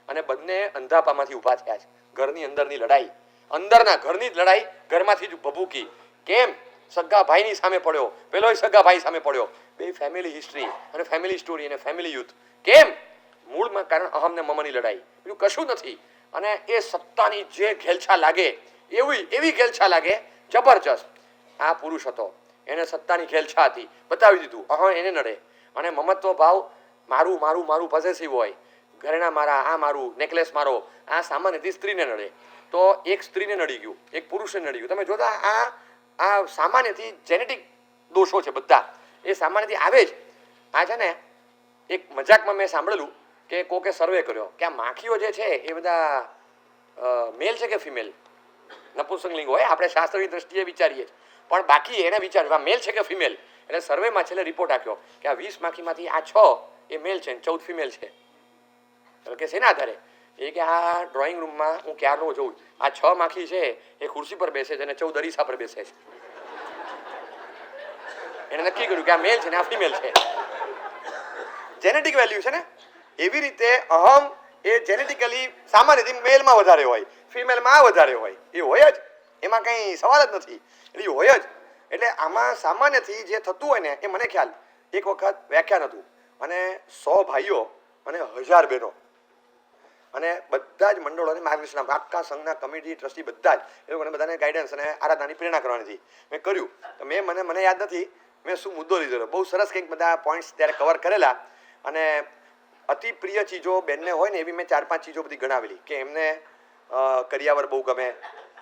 અને બંને અંધાપામાંથી ઊભા થયા છે. ઘરની અંદરની લડાઈ. અંદરના ઘરની જ લડાઈ ઘરમાંથી જ ભભૂકી. કેમ? સગા ભાઈની સામે પડ્યો, પેલો સગા ભાઈ સામે પડ્યો. બે ફેમિલી હિસ્ટ્રી અને ફેમિલી સ્ટોરી અને ફેમિલી યુથ. કેમ? મૂળમાં કારણ અહમ ને મમની લડાઈ, બીજું કશું નથી. અને એ સત્તાની જે ઘેલછા લાગે એવી ઘેલછા લાગે જબરજસ્ત. આ પુરુષ હતો, એને સત્તાની ઘેલછા હતી, બતાવી દીધું. એને નડે. અને મમત્વ ભાવ મારું મારું મારું પોઝેસિવ હોય, ઘરેણા મારા, આ મારું, નેકલેસ મારો, આ સામાન્યથી સ્ત્રીને નડે. તો એક સ્ત્રીને નડી ગયું, એક પુરુષને નડી ગયું. તમે જોતા આ સામાન્યથી જેનેટિક દોષો છે બધા, એ સામાન્યથી આવે જ. આ છે ને એક મજાકમાં મેં સાંભળેલું કે કોકે સર્વે કર્યો કે આ માખીઓ જે છે એ બધા મેલ છે કે ફિમેલ, નપુંસકલિંગ હોય, આપણે શાસ્ત્રની દ્રષ્ટિએ વિચારીએ પણ બાકી એને વિચાર્યું મેલ છે કે ફિમેલ. એટલે સર્વેમાં છેલ્લે રિપોર્ટ આપ્યો કે આ 20 માખીમાંથી આ 6 એ મેલ છે, 14 ફિમેલ છે. એટલે કે શેના આધારે? એ કે આ ડ્રોઈંગ રૂમમાં હું ક્યારનો જોઉં, આ 6 માખી છે એ ખુરશી પર બેસે છે અને 14 અરીસા પર બેસે છે. એને નક્કી કર્યું કે આ મેલ છે ને આ ફિમેલ છે. જેનેટિક વેલ્યુ છે ને. એવી રીતે અહમ એ જેનેટિકલી સામાન્યથી મેલમાં વધારે હોય, ફિમેલમાં વધારે હોય. એ હોય જ, એમાં કંઈ સવાલ જ નથી. એટલે એ હોય જ. એટલે આમાં સામાન્યથી જે થતું હોય ને, એ મને ખ્યાલ એક વખત વ્યાખ્યાન હતું અને 100 ભાઈઓ અને 1000 બહેનો અને બધા જ મંડળોને માર્ગદર્શન આપ્યું. આખા સંઘના કમિટી ટ્રસ્ટી બધા જ એ લોકોને બધાને ગાઈડન્સ અને આરાધનાની પ્રેરણા કરવાની હતી. મેં કર્યું. તો મને યાદ નથી મેં શું મુદ્દો લીધેલો. બહુ સરસ કંઈક બધા પોઈન્ટ્સ ત્યારે કવર કરેલા. અને અતિ પ્રિય ચીજો બેનને હોય ને એવી મેં 4-5 ચીજો બધી ગણાવેલી કે એમને કરિયાવર બહુ ગમે,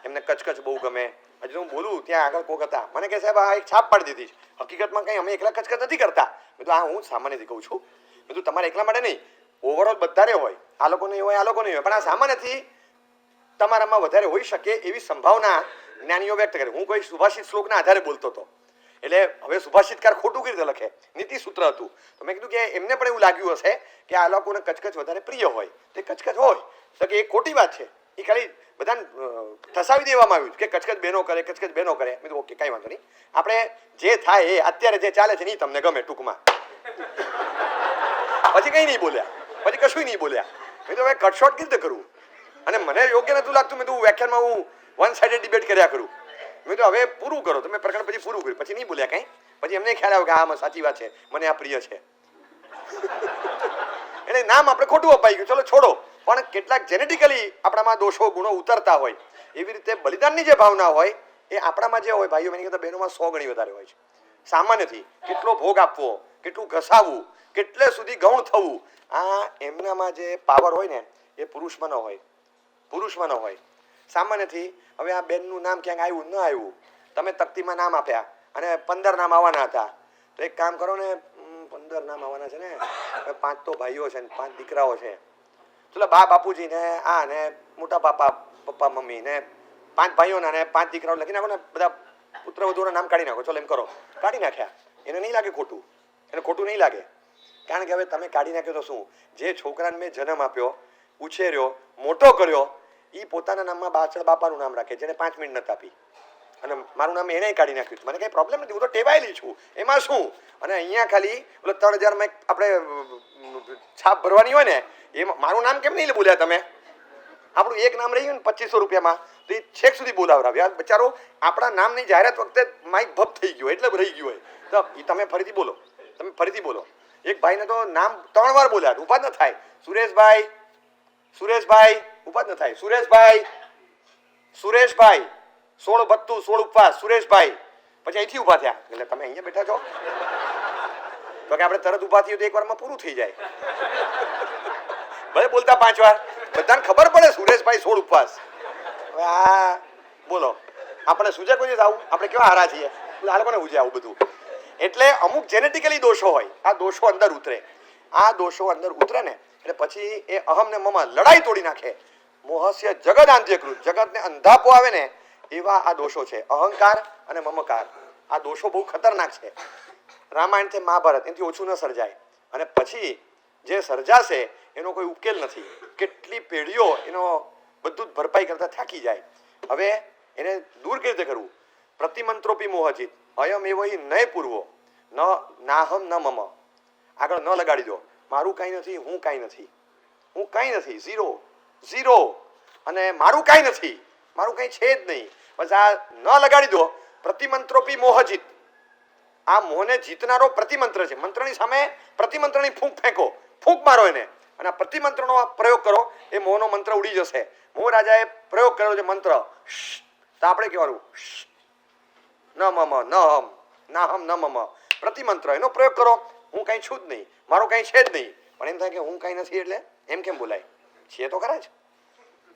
એમને કચકચ બહુ ગમે. હજી હું બોલું ત્યાં આગળ કોક હતા, મને કહે સાહેબ આ એક છાપ પાડી દીધી. હકીકતમાં કંઈ અમે એકલા કચકચ નથી કરતા. મેં તો હું સામાન્યથી કહું છું. મેં તો તમારે એકલા માટે નહીં, ઓવરઓલ બધાને હોય. આ લોકો નહીં હોય, આ લોકો નહીં હોય, પણ આ સામાન્યથી તમારામાં વધારે હોઈ શકે એવી સંભાવના જ્ઞાનીઓ વ્યક્ત કરે. હું કોઈ સુભાષિત શ્લોકના આધારે બોલતો હતો. એટલે હવે સુભાષિતકાર ખોટું કેવી રીતે લખે? નીતિ સૂત્ર હતું. તો મેં કીધું કે એમને પણ એવું લાગ્યું હશે કે આ લોકોને કચકચ વધારે પ્રિય હોય, તે કચકચ હોય. તો કે એ ખોટી વાત છે. એ ખાલી બધાને ઠસાવી દેવામાં આવ્યું કે કચકચ બહેનો કરે, કચકચ બહેનો કરે. મેં કીધું ઓકે, કાંઈ વાંધો નહીં. આપણે જે થાય એ અત્યારે જે ચાલે છે નહીં તમને ગમે ટૂંકમાં. પછી કંઈ નહીં બોલ્યા, પછી કશું નહીં બોલ્યા. મેં તો હવે કટશોટ કેવી રીતે કરવું? અને મને યોગ્ય નતું લાગતું. મેં તો વ્યાખ્યાનમાં હું વન સાઇડેડ ડિબેટ કર્યા કરું. મેં તો હવે પૂરું કરો. તમે પ્રકરણ પછી પૂરું કર્યું, પછી નહીં બોલ્યા કંઈ. પછી એમને ખ્યાલ આવ્યો કે હા સાચી વાત છે, મને આ પ્રિય છે. એટલે નામ આપણે ખોટું અપાઈ ગયું, ચલો છોડો. પણ કેટલાક જેનેટિકલી આપણામાં દોષો ગુણો ઉતરતા હોય, એવી રીતે બલિદાનની જે ભાવના હોય એ આપણામાં જે હોય ભાઈઓ એની કરતાં બહેનોમાં 100 ગણી વધારે હોય છે. સામાન્યથી કેટલો ભોગ આપવો, કેટલું ઘસાવવું, કેટલે સુધી ગૌણ થવું, આ એમનામાં જે પાવર હોય ને એ પુરુષમાં ન હોય. પુરુષમાં ન હોય. સામાન્યથી હવે આ બેનનું નામ ક્યાંક આવ્યું ન આવ્યું, તમે તકતીમાં નામ આપ્યા અને 15 નામ આવવાના હતા. તો એક કામ કરો ને, 15 નામ આવવાના છે ને, 5 તો ભાઈઓ છે ને 5 દીકરાઓ છે. ચલો બા બાપુજી ને આ ને મોટા પાપા પપ્પા મમ્મી ને 5 ભાઈઓના ને 5 દીકરાઓ લખી નાખો ને, બધા પુત્ર વધુના નામ કાઢી નાખો. ચલો એમ કરો. કાઢી નાખ્યા. એને નહીં લાગે ખોટું? એને ખોટું નહીં લાગે. કારણ કે હવે તમે કાઢી નાખ્યો તો શું? જે છોકરાને મેં જન્મ આપ્યો, ઉછેર્યો, મોટો કર્યો, એ પોતાના નામમાં પાછળ બાપાનું નામ રાખે જેને 5 મિનિટ નથી આપી. અને મારું નામ એને કાઢી નાખ્યું. મને કંઈ પ્રોબ્લેમ નથી, હું તો ટેવાયેલી છું. એમાં શું? અને અહીંયા ખાલી ઓલો 3000 આપણે છાપ ભરવાની હોય ને, એમાં મારું નામ કેમ નહીં બોલ્યા તમે? આપણું એક નામ રહી ગયું ને 2500 રૂપિયામાં, તો એ છેક સુધી બોલાવરાવ્યા. બચારો આપણા નામની જાહેરાત વખતે માઇક ભપ થઈ ગયો એટલે રહી ગયું હોય. તો એ તમે ફરીથી બોલો, તમે ફરીથી બોલો. એક ભાઈને તો નામ 3 વાર બોલ્યા, ઉભા જ ન થાય. સુરેશભાઈ, સુરેશભાઈ, ઉભા જ ન થાય. સુરેશભાઈ, સુરેશભાઈ, 16 બત્તું 16 ઉપવાસ, સુરેશભાઈ. પછી અહીંથી ઊભા થયા. એટલે તમે અહીંયા બેઠા છો તો કે આપણે તરત ઊભા થઈએ તો એક વારમાં પૂરું થઈ જાય. ભલે બોલતા 5 વાર, બધાને ખબર પડે સુરેશભાઈ 16 ઉપવાસ. હવે આ બોલો, આપણે સુજે કોઈ આવું? આપણે કેવા હારા છીએ? આ લોકોને ઉજે આવું બધું. એટલે અમુક જેનેટિકલી દોષો હોય, આ દોષો અંદર ઉતરે. આ દોષો અંદર ઉતરે ને એટલે પછી એ અહમ ને મમ લડાઈ તોડી નાખે. મોહસ્ય જગદાંત્યકૃત, જગતને અંધાપો આવે ને એવા આ દોષો છે. અહંકાર અને મમકાર, આ દોષો બહુ ખતરનાક છે. રામાયણથી મહાભારત એનાથી ઓછું ન સર્જાય. અને પછી જે સર્જાશે એનો કોઈ ઉકેલ નથી. કેટલી પેઢીઓ એનો બધું જ ભરપાઈ કરતા થાકી જાય. હવે એને દૂર કેવી રીતે કરવું? પ્રતિમંત્રોપી મોહચિત અયમ એવો નય પૂર્વો ન નાહમ ન મમ. આગળ ન લગાડી દો. મારું કાંઈ નથી, હું કાંઈ નથી, હું કાંઈ નથી, ઝીરો ઝીરો. અને મારું કાંઈ નથી, મારું કંઈ છે જ નહીં. બસ આ ન લગાડી દો. પ્રતિમંત્રોપી મોહજીત, આ મોહને જીતનારો પ્રતિમંત્ર છે. મંત્રની સામે પ્રતિમંત્રની ફૂંક ફેંકો, ફૂંક મારો એને, અને આ પ્રતિમંત્રનો પ્રયોગ કરો, એ મોહનો મંત્ર ઉડી જશે. મોહ રાજાએ પ્રયોગ કર્યો છે મંત્ર, તો આપણે કહેવાનું ન મમ ન હમ ના હમ ન મમ, પ્રતિમંત્ર એનો પ્રયોગ કરો. હું કાંઈ છું જ નહીં, મારું કાંઈ છે જ નહીં. પણ એમ થાય કે હું કાંઈ નથી એટલે એમ કેમ બોલાય? છે તો ખરા જ,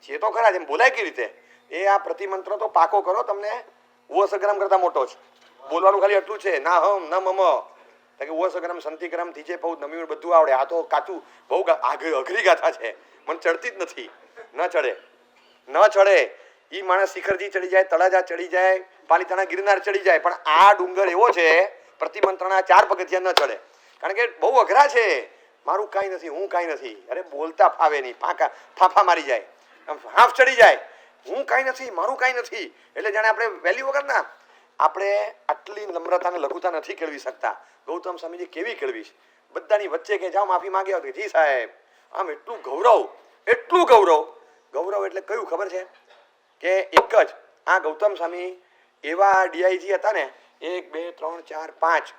છે તો ખરા જ, એમ બોલાય કેવી રીતે? એ આ પ્રતિમંત્ર તો પાકો કરો, તમને ઉવ સગ્રામ કરતા મોટો છે. બોલવાનું ખાલી એટલું છે, ના હમ ન મમ, કે ઉવ સગ્રામ સંતિગ્રામ ધીજે પૌ નમી બધું આવડે. આ તો કાચું બહુ અઘરી ગાથા છે, મને ચડતી જ નથી. ન ચડે, ન ચડે. એ માણસ શિખરજી ચડી જાય, તળાજા ચડી જાય, પાલીતાણા ગિરનાર ચડી જાય, પણ આ ડુંગર એવો છે પ્રતિમંત્રના 4 પગથિયા ન ચડે, કારણ કે બહુ અઘરા છે. મારું કાંઈ નથી, હું કાંઈ નથી. અરે બોલતા ફાવે નહીં, ફાફા મારી જાય, હાફ ચડી જાય. હું કાંઈ નથી, મારું કાંઈ નથી, એટલે જાણે આપણે વેલ્યુ વગર ના. આપણે આટલી નમ્રતા અને લઘુતા નથી કેળવી શકતા. ગૌતમ સ્વામીજી કેવી કેળવી છે? બધાની વચ્ચે કે જાઓ માફી માંગે આવતી, જી સાહેબ. આમ એટલું ગૌરવ, એટલું ગૌરવ. ગૌરવ એટલે કયું ખબર છે? કે એક જ આ ગૌતમ સ્વામી એવા ડીઆઈજી હતા ને, 1 2 3 4 5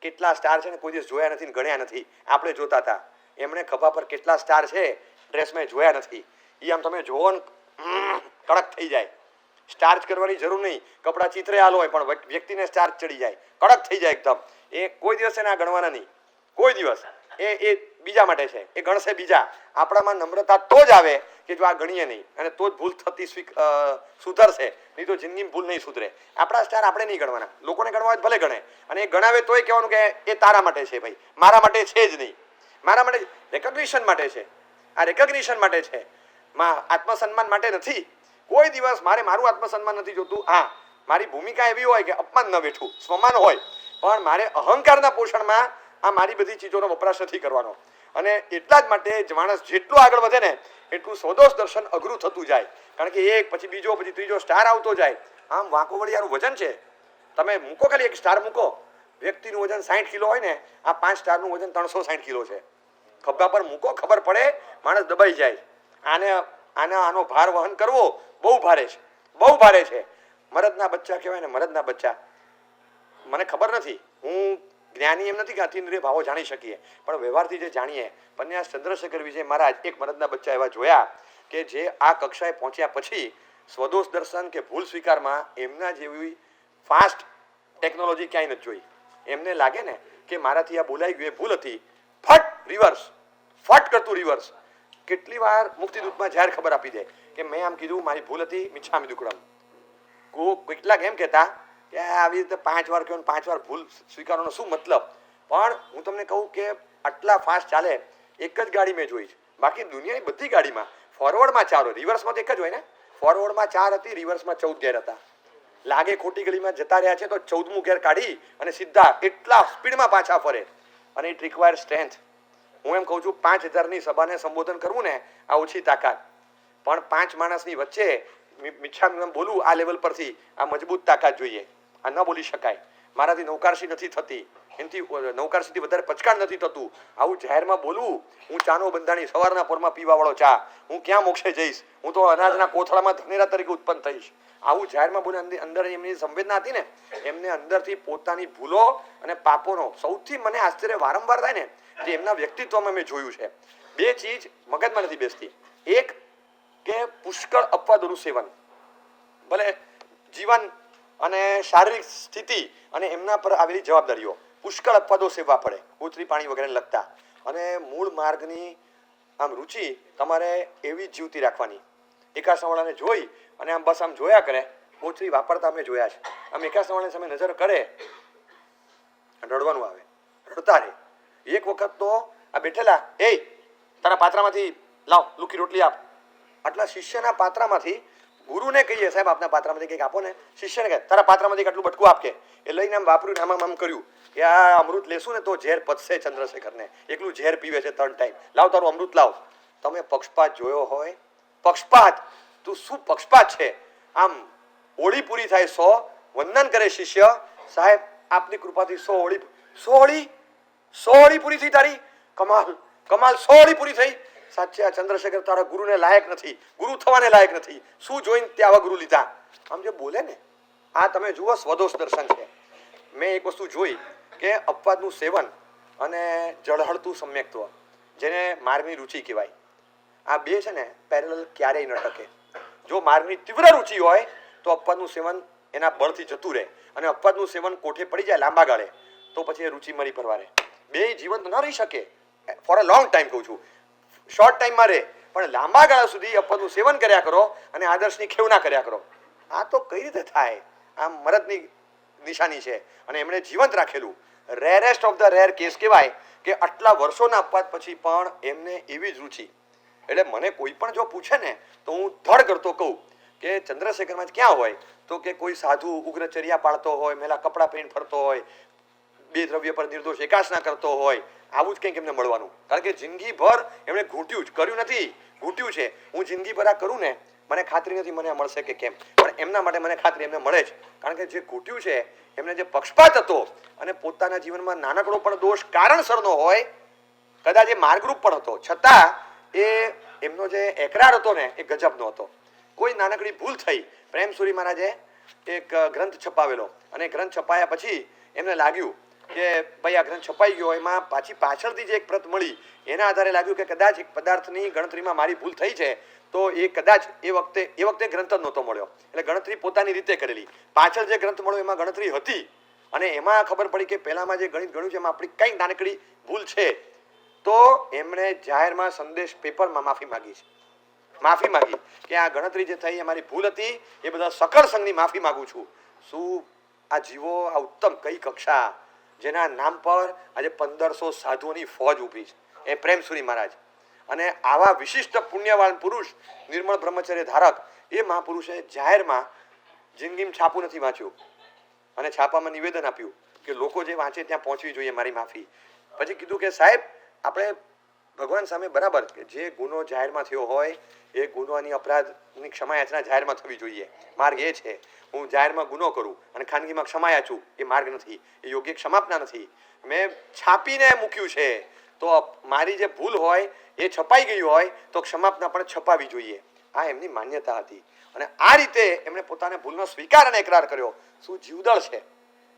કેટલા સ્ટાર છે ને કોઈ દિવસ જોયા નથી ને ગણ્યા નથી. આપણે જોતા હતા. એમણે ખભા પર કેટલા સ્ટાર છે ડ્રેસમાં જોયા નથી. એ આમ તમે જોવો ને કડક થઈ જાય. સ્ટાર્ચ કરવાની જરૂર નહીં, કપડાં ચિત્રે હાલ હોય પણ વ્યક્તિને સ્ટાર્ચ ચડી જાય, કડક થઈ જાય એકદમ. એ કોઈ દિવસ એને આ ગણવાના નહીં, કોઈ દિવસ. એ બીજા માટે છે, એ ગણશે બીજા. આપણામાં નમ્રતા તો જ આવે કે જો આ ગણીએ નહીં, અને તો જ ભૂલ થતી સુધરશે, નહીં તો જિંદગીમાં ભૂલ નહીં સુધરે. આપણા સ્ટાર આપણે નહીં ગણવાના, લોકોને ગણવા હોય ભલે ગણે, અને એ ગણાવે તોય કહેવાનું કે એ તારા માટે છે ભાઈ, મારા માટે છે જ નહીં. મારા માટે રેકગ્નિશન માટે છે, આ રેકગ્નિશન માટે છે, આત્મસન્માન માટે નથી. કોઈ દિવસ મારે મારું આત્મસન્માન નથી જોતું. હા, મારી ભૂમિકા એવી હોય કે અપમાન ન બેઠું, સ્વમાન હોય, પણ મારે અહંકારના પોષણમાં આ મારી બધી ચીજોનો વપરાશ નથી કરવાનો. અને એટલા જ માટે માણસ જેટલું આગળ વધે ને એટલું સ્વદોષ દર્શન અઘરું થતું જાય, કારણ કે એક પછી બીજો પછી ત્રીજો સ્ટાર આવતો જાય. આમ વાંકો વળિયાનું વજન છે, તમે મૂકો ખાલી એક સ્ટાર મૂકો, વ્યક્તિનું વજન 60 કિલો હોય ને, આ 5 સ્ટારનું વજન 360 કિલો છે. ખભા પર મૂકો, ખબર પડે, માણસ દબાઈ જાય. આનો ભાર વહન કરવો બહુ ભારે છે, બહુ ભારે છે. મરદના બચ્ચા કહેવાય ને, મરદના બચ્ચા. મને ખબર નથી, હું જ્ઞાની એમ નથી કે અતિન્દ્રિય ભાવો જાણી શકીએ, પણ વ્યવહારથી જે જાણીએ. પન્યાસ ચંદ્રશેખર વિજય મહારાજ એક મરદના બચ્ચા એવા જોયા કે જે આ કક્ષાએ પહોંચ્યા પછી સ્વદોષ દર્શન કે ભૂલ સ્વીકારમાં એમના જેવી ફાસ્ટ ટેકનોલોજી ક્યાંય નથી જોઈ. એમને લાગે ને કે મારાથી આ બોલાઈ ગયું, એ ભૂલ હતી, ફટ રિવર્સ, ફટ કરતું રિવર્સ. કેટલી વાર મુક્તિદૂતમાં જાહેર ખબર આપી દે કે મેં આમ કીધું, મારી ભૂલ હતી, મિચ્છામિ દુક્કડમ. કેટલાક એમ કહેતા કે આવી રીતે 5 વાર કહો, 5 વાર ભૂલ સ્વીકારવાનો શું મતલબ? પણ હું તમને કહું કે આટલા ફાસ્ટ ચાલે એક જ ગાડી મેં જોઈ છે. બાકી દુનિયાની બધી ગાડીમાં ફોરવર્ડમાં 4 હોય, રિવર્સમાં તો એક જ હોય ને. ફોરવર્ડમાં 4 હતી, રિવર્સમાં 14 ગેર હતા. લાગે ખોટી ગલીમાં જતા રહ્યા છે તો 14મું ગેર કાઢી અને સીધા એટલા સ્પીડમાં પાછા ફરે. અને ઇટ રિક્વાયર સ્ટ્રેન્થ. હું એમ કહું છું 5000ની સભાને સંબોધન કરવું ને, આ ઓછી તાકાત. પણ 5 માણસની વચ્ચે મિચ્છામિ બોલવું આ લેવલ પરથી આ મજબૂત તાકાત જોઈએ. આ ન બોલી શકાય. મારાથી નૌકારશી નથી થતી, એનાથી નૌકારશીથી વધારે પચકાણ નથી થતું. આવું જાહેરમાં બોલવું, હું ચાનો બંધાણી સવારના પોરમાં પીવાવાળો ચા, હું ક્યાં મોક્ષે જઈશ, હું તો અનાજના કોથળામાં ધનેરા તરીકે ઉત્પન્ન થઈશ. આવું જાહેરમાં બોલે. અંદર એમની સંવેદના હતી ને, એમને અંદરથી પોતાની ભૂલો અને પાપોનો સૌથી મને આશ્ચર્ય વારંવાર થાય ને, જે એમના વ્યક્તિત્વમાં મેં જોયું છે. 2 ચીજ મગજમાં નથી બેસતી. એક કે પુષ્કળ અપવાદોનું સેવન, ભલે જીવન અને શારીરિક સ્થિતિ અને એમના પર આવેલી જવાબદારીઓ, પુષ્કળ અપવાદો સેવા પડે, ઉતરી પાણી વગેરે લગતા. અને મૂળ માર્ગની આમ રુચિ તમારે એવી જીવતી રાખવાની. એકાસવાળાને જોઈ અને આમ બસ આમ જોયા કરે, ઓછરી વાપરતા અમે જોયા છે. આમ એકાસવાળાની સામે નજર કરે, રડવાનું આવે, રડતા રહે. એક વખત તો આ બેઠેલા, એ તારા પાત્રામાંથી લાવ લુકી રોટલી આપ. આટલા શિષ્યના પાત્રામાંથી ગુરુને કહીએ, સાહેબ આપના પાત્રામાંથી કંઈક આપો ને. શિષ્યને કહે તારા પાત્રામાંથી આટલું બટકું આપકે. એ લઈને આમ વાપર્યું, આમ કર્યું કે આ અમૃત લેશું ને તો ઝેર પચશે ચંદ્રશેખરને, એકલું ઝેર પીવે છે 3 ટાઈમ. લાવ તારું અમૃત લાવ. તમે પક્ષપાત જોયો હોય? પક્ષપાત, તું શું પક્ષપાત છે? આમ હોળી પૂરી થાય 100, વંદન કરે શિષ્ય, સાહેબ આપની કૃપાથી 100 હોળી પૂરી થઈ તારી. કમાલ કમાલ, 100 હોળી પૂરી થઈ. સાચે આ ચંદ્રશેખર તારા ગુરુને લાયક નથી, ગુરુ થવાને લાયક નથી, શું જોઈને તે આવા ગુરુ લીધા? આમ જે બોલે ને, આ તમે જુઓ સ્વદોષ દર્શન છે. મેં એક વસ્તુ જોઈ કે અપવાદનું સેવન અને જળહળતું સમ્યક્ત્વ, જેને માર્ગની રુચિ કહેવાય, આ બે છે ને પેરેલલ ક્યારેય ન ટકે. જો માર્ગની તીવ્ર રુચિ હોય તો અપવાદનું સેવન એના બળથી જતું રહે, અને અપવાદનું સેવન કોઠે પડી જાય લાંબા ગાળે તો પછી એ રુચિ મરી પરવારે. બે જીવંત ન રહી શકે. ફોર અ લોંગ ટાઈમ કહું છું, શોર્ટ ટાઈમમાં રહે, પણ લાંબા ગાળા સુધી અપવાદનું સેવન કર્યા કરો અને આદર્શની ખેવના કર્યા કરો. આ તો કઈ રીતે થાય? આ મરદની નિશાની છે, અને એમણે જીવંત રાખેલું. Rarest of the rare case કહેવાય કે આટલા વર્ષોના અપવાદ પછી પણ એમને એવી જ રુચિ. એટલે મને કોઈ પણ જો પૂછે ને તો હું ધડ કરતો કહું કે ચંદ્રશેખરમાં ક્યાં હોય, તો કે કોઈ સાધુ ઉગ્રચર્યા પાળતો હોય, મેલા કપડાં પહેરીને ફરતો હોય, બે દ્રવ્ય પર નિર્દોષ એકાસના કરતો હોય, આવું જ કંઈક એમને મળવાનું. કારણ કે જિંદગીભર એમણે ઘૂંટ્યું જ, કર્યું નથી, ઘૂંટ્યું છે. હું જિંદગીભર આ કરું ને, મને ખાતરી નથી મને મળશે કે કેમ, પણ એમના માટે મને ખાતરી એમને મળે જ. કારણ કે જે ઘૂંટ્યું છે, એમને જે પક્ષપાત હતો અને પોતાના જીવનમાં નાનકડો પણ દોષ કારણસરનો હોય, કદાચ એ માર્ગરૂપ પણ હતો, છતાં એ એમનો જે એકરાર હતો ને એ ગજબનો હતો. કોઈ નાનકડી ભૂલ થઈ, પ્રેમસુરી મહારાજે એક ગ્રંથ છપાવેલો, અને ગ્રંથ છપાયા પછી એમને લાગ્યું કે ભાઈ આ ગ્રંથ છપાઈ ગયો, એમાં પાછળથી જે એક પ્રત મળી એના આધારે લાગ્યું કે કદાચ એક પદાર્થની ગણતરીમાં મારી ભૂલ થઈ છે, તો એ કદાચ એ વખતે ગ્રંથ જ નહોતો મળ્યો. એટલે ગણતરી પોતાની રીતે કરેલી, પાછળ જે ગ્રંથ મળ્યો એમાં ગણતરી હતી, અને એમાં ખબર પડી કે પહેલામાં જે ગણિત ગણ્યું છે એમાં આપણી કંઈક નાનકડી ભૂલ છે. તો એમણે જાહેરમાં સંદેશ પેપરમાં માફી માગી છે. માફી માગી કે આ ગણતરી જે થઈ અમારી ભૂલ હતી, એ બધા સકળ સંઘની માફી માગું છું. શું આ જીવો, આ ઉત્તમ કઈ કક્ષા, જેના નામ પર આજે 1500 સાધુઓની ફોજ ઊભી છે, એ પ્રેમસુરી મહારાજ. અને આવા વિશિષ્ટ પુણ્યવાન પુરુષ, નિર્મળ બ્રહ્મચર્ય ધારક, એ મહાપુરુષે જાહેરમાં જિંદગીમાં છાપું નથી વાંચ્યું, અને છાપામાં નિવેદન આપ્યું કે લોકો જે વાંચે ત્યાં પહોંચવી જોઈએ મારી માફી. પછી કીધું કે સાહેબ, આપણે ભગવાન સામે બરાબર કે જે ગુનો જાહેરમાં થયો હોય એ ગુનોની અપરાધની ક્ષમા યાચના જાહેરમાં થવી જોઈએ. માર્ગ એ છે, હું જાહેરમાં ગુનો કરું અને ખાનગીમાં ક્ષમા યાચું, એ માર્ગ નથી, એ યોગ્ય ક્ષમાપના નથી. મેં છાપીને મૂક્યું છે, તો મારી જે ભૂલ હોય એ છપાઈ ગઈ હોય તો ક્ષમાપના પણ છપાવી જોઈએ. આ એમની માન્યતા હતી, અને આ રીતે એમણે પોતાને ભૂલનો સ્વીકાર અને એકરાર કર્યો. શું જીવદળ છે!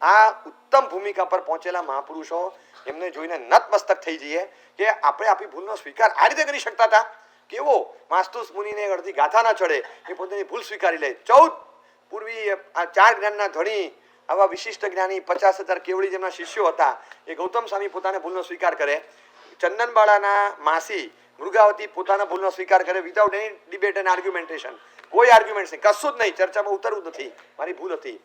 આ ઉત્તમ ભૂમિકા પર પહોંચેલા મહાપુરુષો, એમને જોઈને નતમસ્તક થઈ જઈએ કે આપણે આપણી ભૂલનો સ્વીકાર આ રીતે કરી શકતા હતા. કેવો માસ્તુસ મુનિને અડધી ગાથા ના ચડે, એ પોતાની ભૂલ સ્વીકારી લે. 14 પૂર્વી આ 4 જ્ઞાનના ધણી, આવા વિશિષ્ટ જ્ઞાની 50,000 કેવડી જેમના શિષ્યો હતા, એ ગૌતમ સ્વામી પોતાને ભૂલનો સ્વીકાર કરે. ચંદનબાળાના માસી મૃગાવતી પોતાના ભૂલનો સ્વીકાર કરે, વિધાઉટ એની ડિબેટ એન્ડ આર્ગ્યુમેન્ટેશન. કોઈ આર્ગ્યુમેન્ટ નહીં, કશું જ નહીં, ચર્ચામાં ઉતરવું નથી, મારી ભૂલ હતી.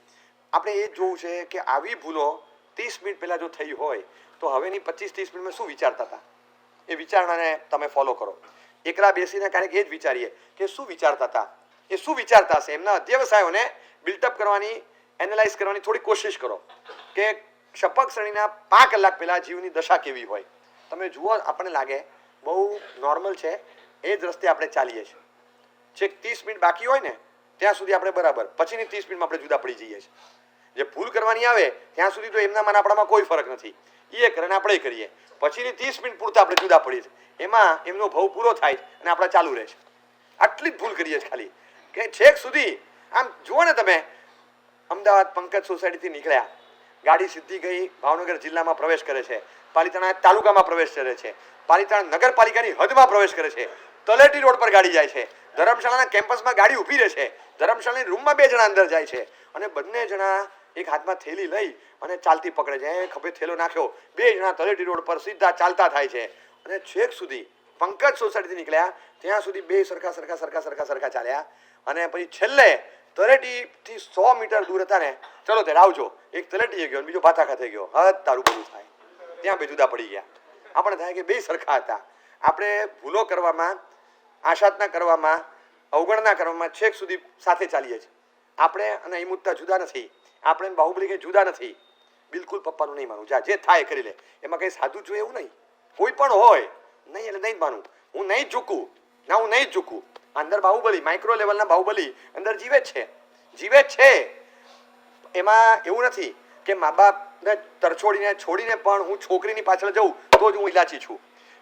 આપણે એ જોવું છે કે આવી ભૂલો 30 મિનિટ પહેલા જો થઈ હોય તો હવેની 25-30 મિનિટમાં શું વિચારતા હતા, એ વિચારણાને તમે ફોલો કરો. એકલા બેસીને ક્યારેક એ જ વિચારીએ કે શું વિચારતા હતા, એ શું વિચારતા હશે. એમના અધ્યવસાયોને બિલ્ટઅપ કરવાની, એનાલાઇઝ કરવાની થોડી કોશિશ કરો કે શપક શ્રેણીના 5 કલાક પહેલા જીવની દશા કેવી હોય. તમે જુઓ, આપણને લાગે બહુ નોર્મલ છે, એ જ રસ્તે આપણે ચાલીએ છીએ. છેક 30 મિનિટ બાકી હોય ને ત્યાં સુધી આપણે બરાબર, પછીની 30 મિનિટમાં આપણે જુદા પડી જઈએ છીએ. જે ભૂલ કરવાની આવે ત્યાં સુધી તો એમનામાં આપણામાં કોઈ ફરક નથી, એ કરે ને આપણે કરીએ. પછીની 30 મિનિટ પૂરતા આપણે જુદા પડીએ છીએ, એમાં એમનો ભાવ પૂરો થાય અને આપણે ચાલુ રહે છે. આટલી જ ભૂલ કરીએ છીએ ખાલી, કે છેક સુધી. આમ જુઓ ને તમે, અમદાવાદ પંકજ સોસાયટીથી નીકળ્યા, ગાડી સીધી ગઈ ભાવનગર જિલ્લામાં પ્રવેશ કરે છે, પાલિતાણા તાલુકામાં પ્રવેશ કરે છે, પાલિતાણા નગરપાલિકાની હદમાં પ્રવેશ કરે છે, તલેટી રોડ પર ગાડી જાય છે, ધર્મશાળાના કેમ્પસમાં ગાડી ઊભી રહે છે, ધર્મશાળાની રૂમમાં 2 જણા અંદર જાય છે, અને બંને જણા એક હાથમાં થેલી લઈ અને ચાલતી પકડે છે. ખભે થેલો નાખ્યો, 2 જણા તલેટી રોડ પર સીધા ચાલતા થાય છે, અને છેક સુધી પંકજ સોસાયટીથી નીકળ્યા ત્યાં સુધી 2 સરખા ચાલ્યા. અને પછી છેલ્લે તલેટીથી 100 મીટર દૂર હતા ને, ચલો તે આવજો, એક તલેટીએ ગયો, બીજો ભાતા ખાતે ગયો, હદ તારું બધું થાય, ત્યાં 2 જુદા પડી ગયા. આપણે થાય કે 2 સરખા હતા. આપણે ભૂલો કરવામાં, આશાતના કરવામાં, અવગણના કરવામાં છેક સુધી સાથે ચાલીએ છીએ. આપણે અને અહીં મુદ્દા જુદા નથી, આપણે બાહુબલી કંઈ જુદા નથી. બિલકુલ પપ્પાનું નહીં માનું, જા જે થાય કરી લે, એમાં કંઈ સાધુ જોઈએ એવું નહીં. કોઈ પણ હોય નહીં એટલે નહીં જ માનું, હું નહીં જ ઝૂકું ના, હું નહીં જ ઝૂકું. અંદર બાહુબલી, માઇક્રો લેવલના બાહુબલી અંદર જીવે જ છે. એમાં એવું નથી કે મા બાપને તરછોડીને છોડીને પણ હું છોકરીની પાછળ જઉં તો જ હું ઇલાચી છું.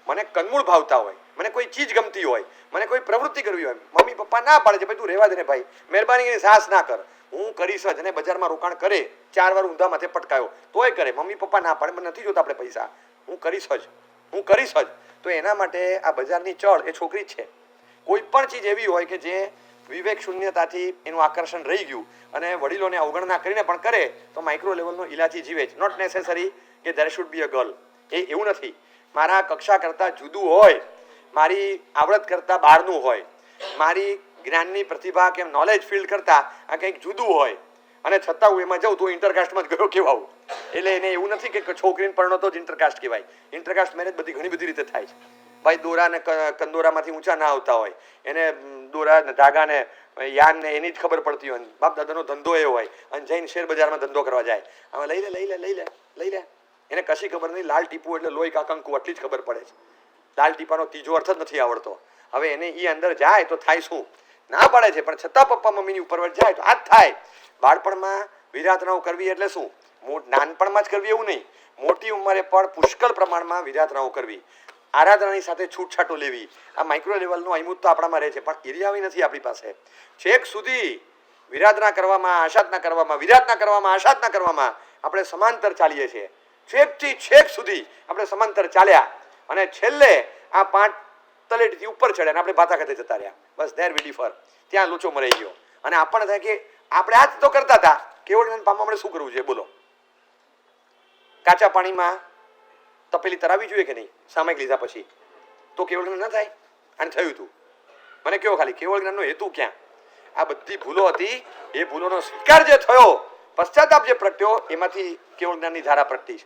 મને કનમૂળ ભાવતા હોય, મને કોઈ ચીજ ગમતી હોય, મને કોઈ પ્રવૃત્તિ કરવી હોય, મમ્મી પપ્પા ના પાડે છે ભાઈ તું રહેવા દે ને ભાઈ, મહેરબાની કરીને સાહસ ના કર, હું કરીશ જ. અને બજારમાં રોકાણ કરે, 4 વાર ઊંધા માથે પટકાયો તોય કરે, મમ્મી પપ્પા ના પાડે, મને નથી જોતા આપણે પૈસા, હું કરીશ જ, હું કરીશ જ. તો એના માટે આ બજારની ચળ એ છોકરી જ છે. કોઈ પણ ચીજ એવી હોય કે જે વિવેક શૂન્યતાથી એનું આકર્ષણ રહી ગયું અને વડીલોને અવગણના કરીને પણ કરે તો માઇક્રો લેવલનો ઇલાજી જીવે જ. નોટ નેસેસરી કે there should be a girl, એ એવું નથી. મારા કક્ષા કરતાં જુદું હોય, મારી આવડત કરતાં બહારનું હોય, મારી જ્ઞાનની પ્રતિભા કે નોલેજ ફિલ્ડ કરતાં આ કંઈક જુદું હોય અને છતાં હું એમાં જાઉં તો ઇન્ટરકાસ્ટમાં જ ગયો કહેવાવું. એટલે એને એવું નથી કે છોકરીને પરણો તો જ ઇન્ટરકાસ્ટ કહેવાય. ઇન્ટરકાસ્ટ મેરેજ બધી ઘણી બધી રીતે થાય છે ભાઈ. દોરા ને કંદોરામાંથી ઊંચા ના આવતા હોય, એને દોરા ધાગા ને યાન ને એની જ ખબર પડતી હોય, બાપ દાદાનો ધંધો એ હોય અને જઈને શેર બજારમાં ધંધો કરવા જાય, આમાં લઈ લે લઈ લે લઈ લે લઈ લે, એને કશી ખબર નહીં. લાલ ટીપું એટલે લોહી કાકંકુ આટલી જ ખબર પડે છે. લાલ ટીપાનો ત્રીજો અર્થ જ નથી આવડતો. હવે એને એ અંદર જાય તો થાય શું? ના પાડે છે પણ છતાં પપ્પા મમ્મીની ઉપર જાય તો આ જ થાય. બાળપણમાં વિરાતરાઓ કરવી એટલે શું? નાનપણમાં જ કરવી એવું નહીં, મોટી ઉંમરે પણ પુષ્કળ પ્રમાણમાં વિરાતરાઓ કરવી, આરાધનાની સાથે છૂટછાટો લેવી. આ માઇક્રો લેવલનું અહિમુત તો આપણામાં રહે છે પણ એરિયાવી નથી આપણી પાસે. છેક સુધી વિરાધના કરવામાં, આશાધના કરવામાં, વિરાધના કરવામાં, આશાધના કરવામાં આપણે સમાંતર ચાલીએ છીએ. છેકથી છેક સુધી આપણે સમાંતર ચાલ્યા અને છેલ્લે આ 5 તલેટીથી ઉપર ચડ્યા અને આપણે ભાતા ખાતે જતા રહ્યા. બસ ધેર વી ડિફર. ત્યાં લોચો મરાઈ ગયો અને આપણને થાય કે આપણે આ જ તો કરતા હતા. કેવળ જ્ઞાન પામવા માટે શું કરવું છે બોલો? કાચા પાણીમાં તપેલી તરાવી જોઈએ કે નહીં સામાયિક લીધા પછી? તો કેવળ જ્ઞાન ન થાય? અને થયું હતું. મને કહો ખાલી કેવળ જ્ઞાનનો હેતુ ક્યાં? આ બધી ભૂલો હતી, એ ભૂલોનો સ્વીકાર જે થયો, પશ્ચાતાપ જે પ્રગટ્યો, એમાંથી કેવળ જ્ઞાનની ધારા પ્રગટી છે.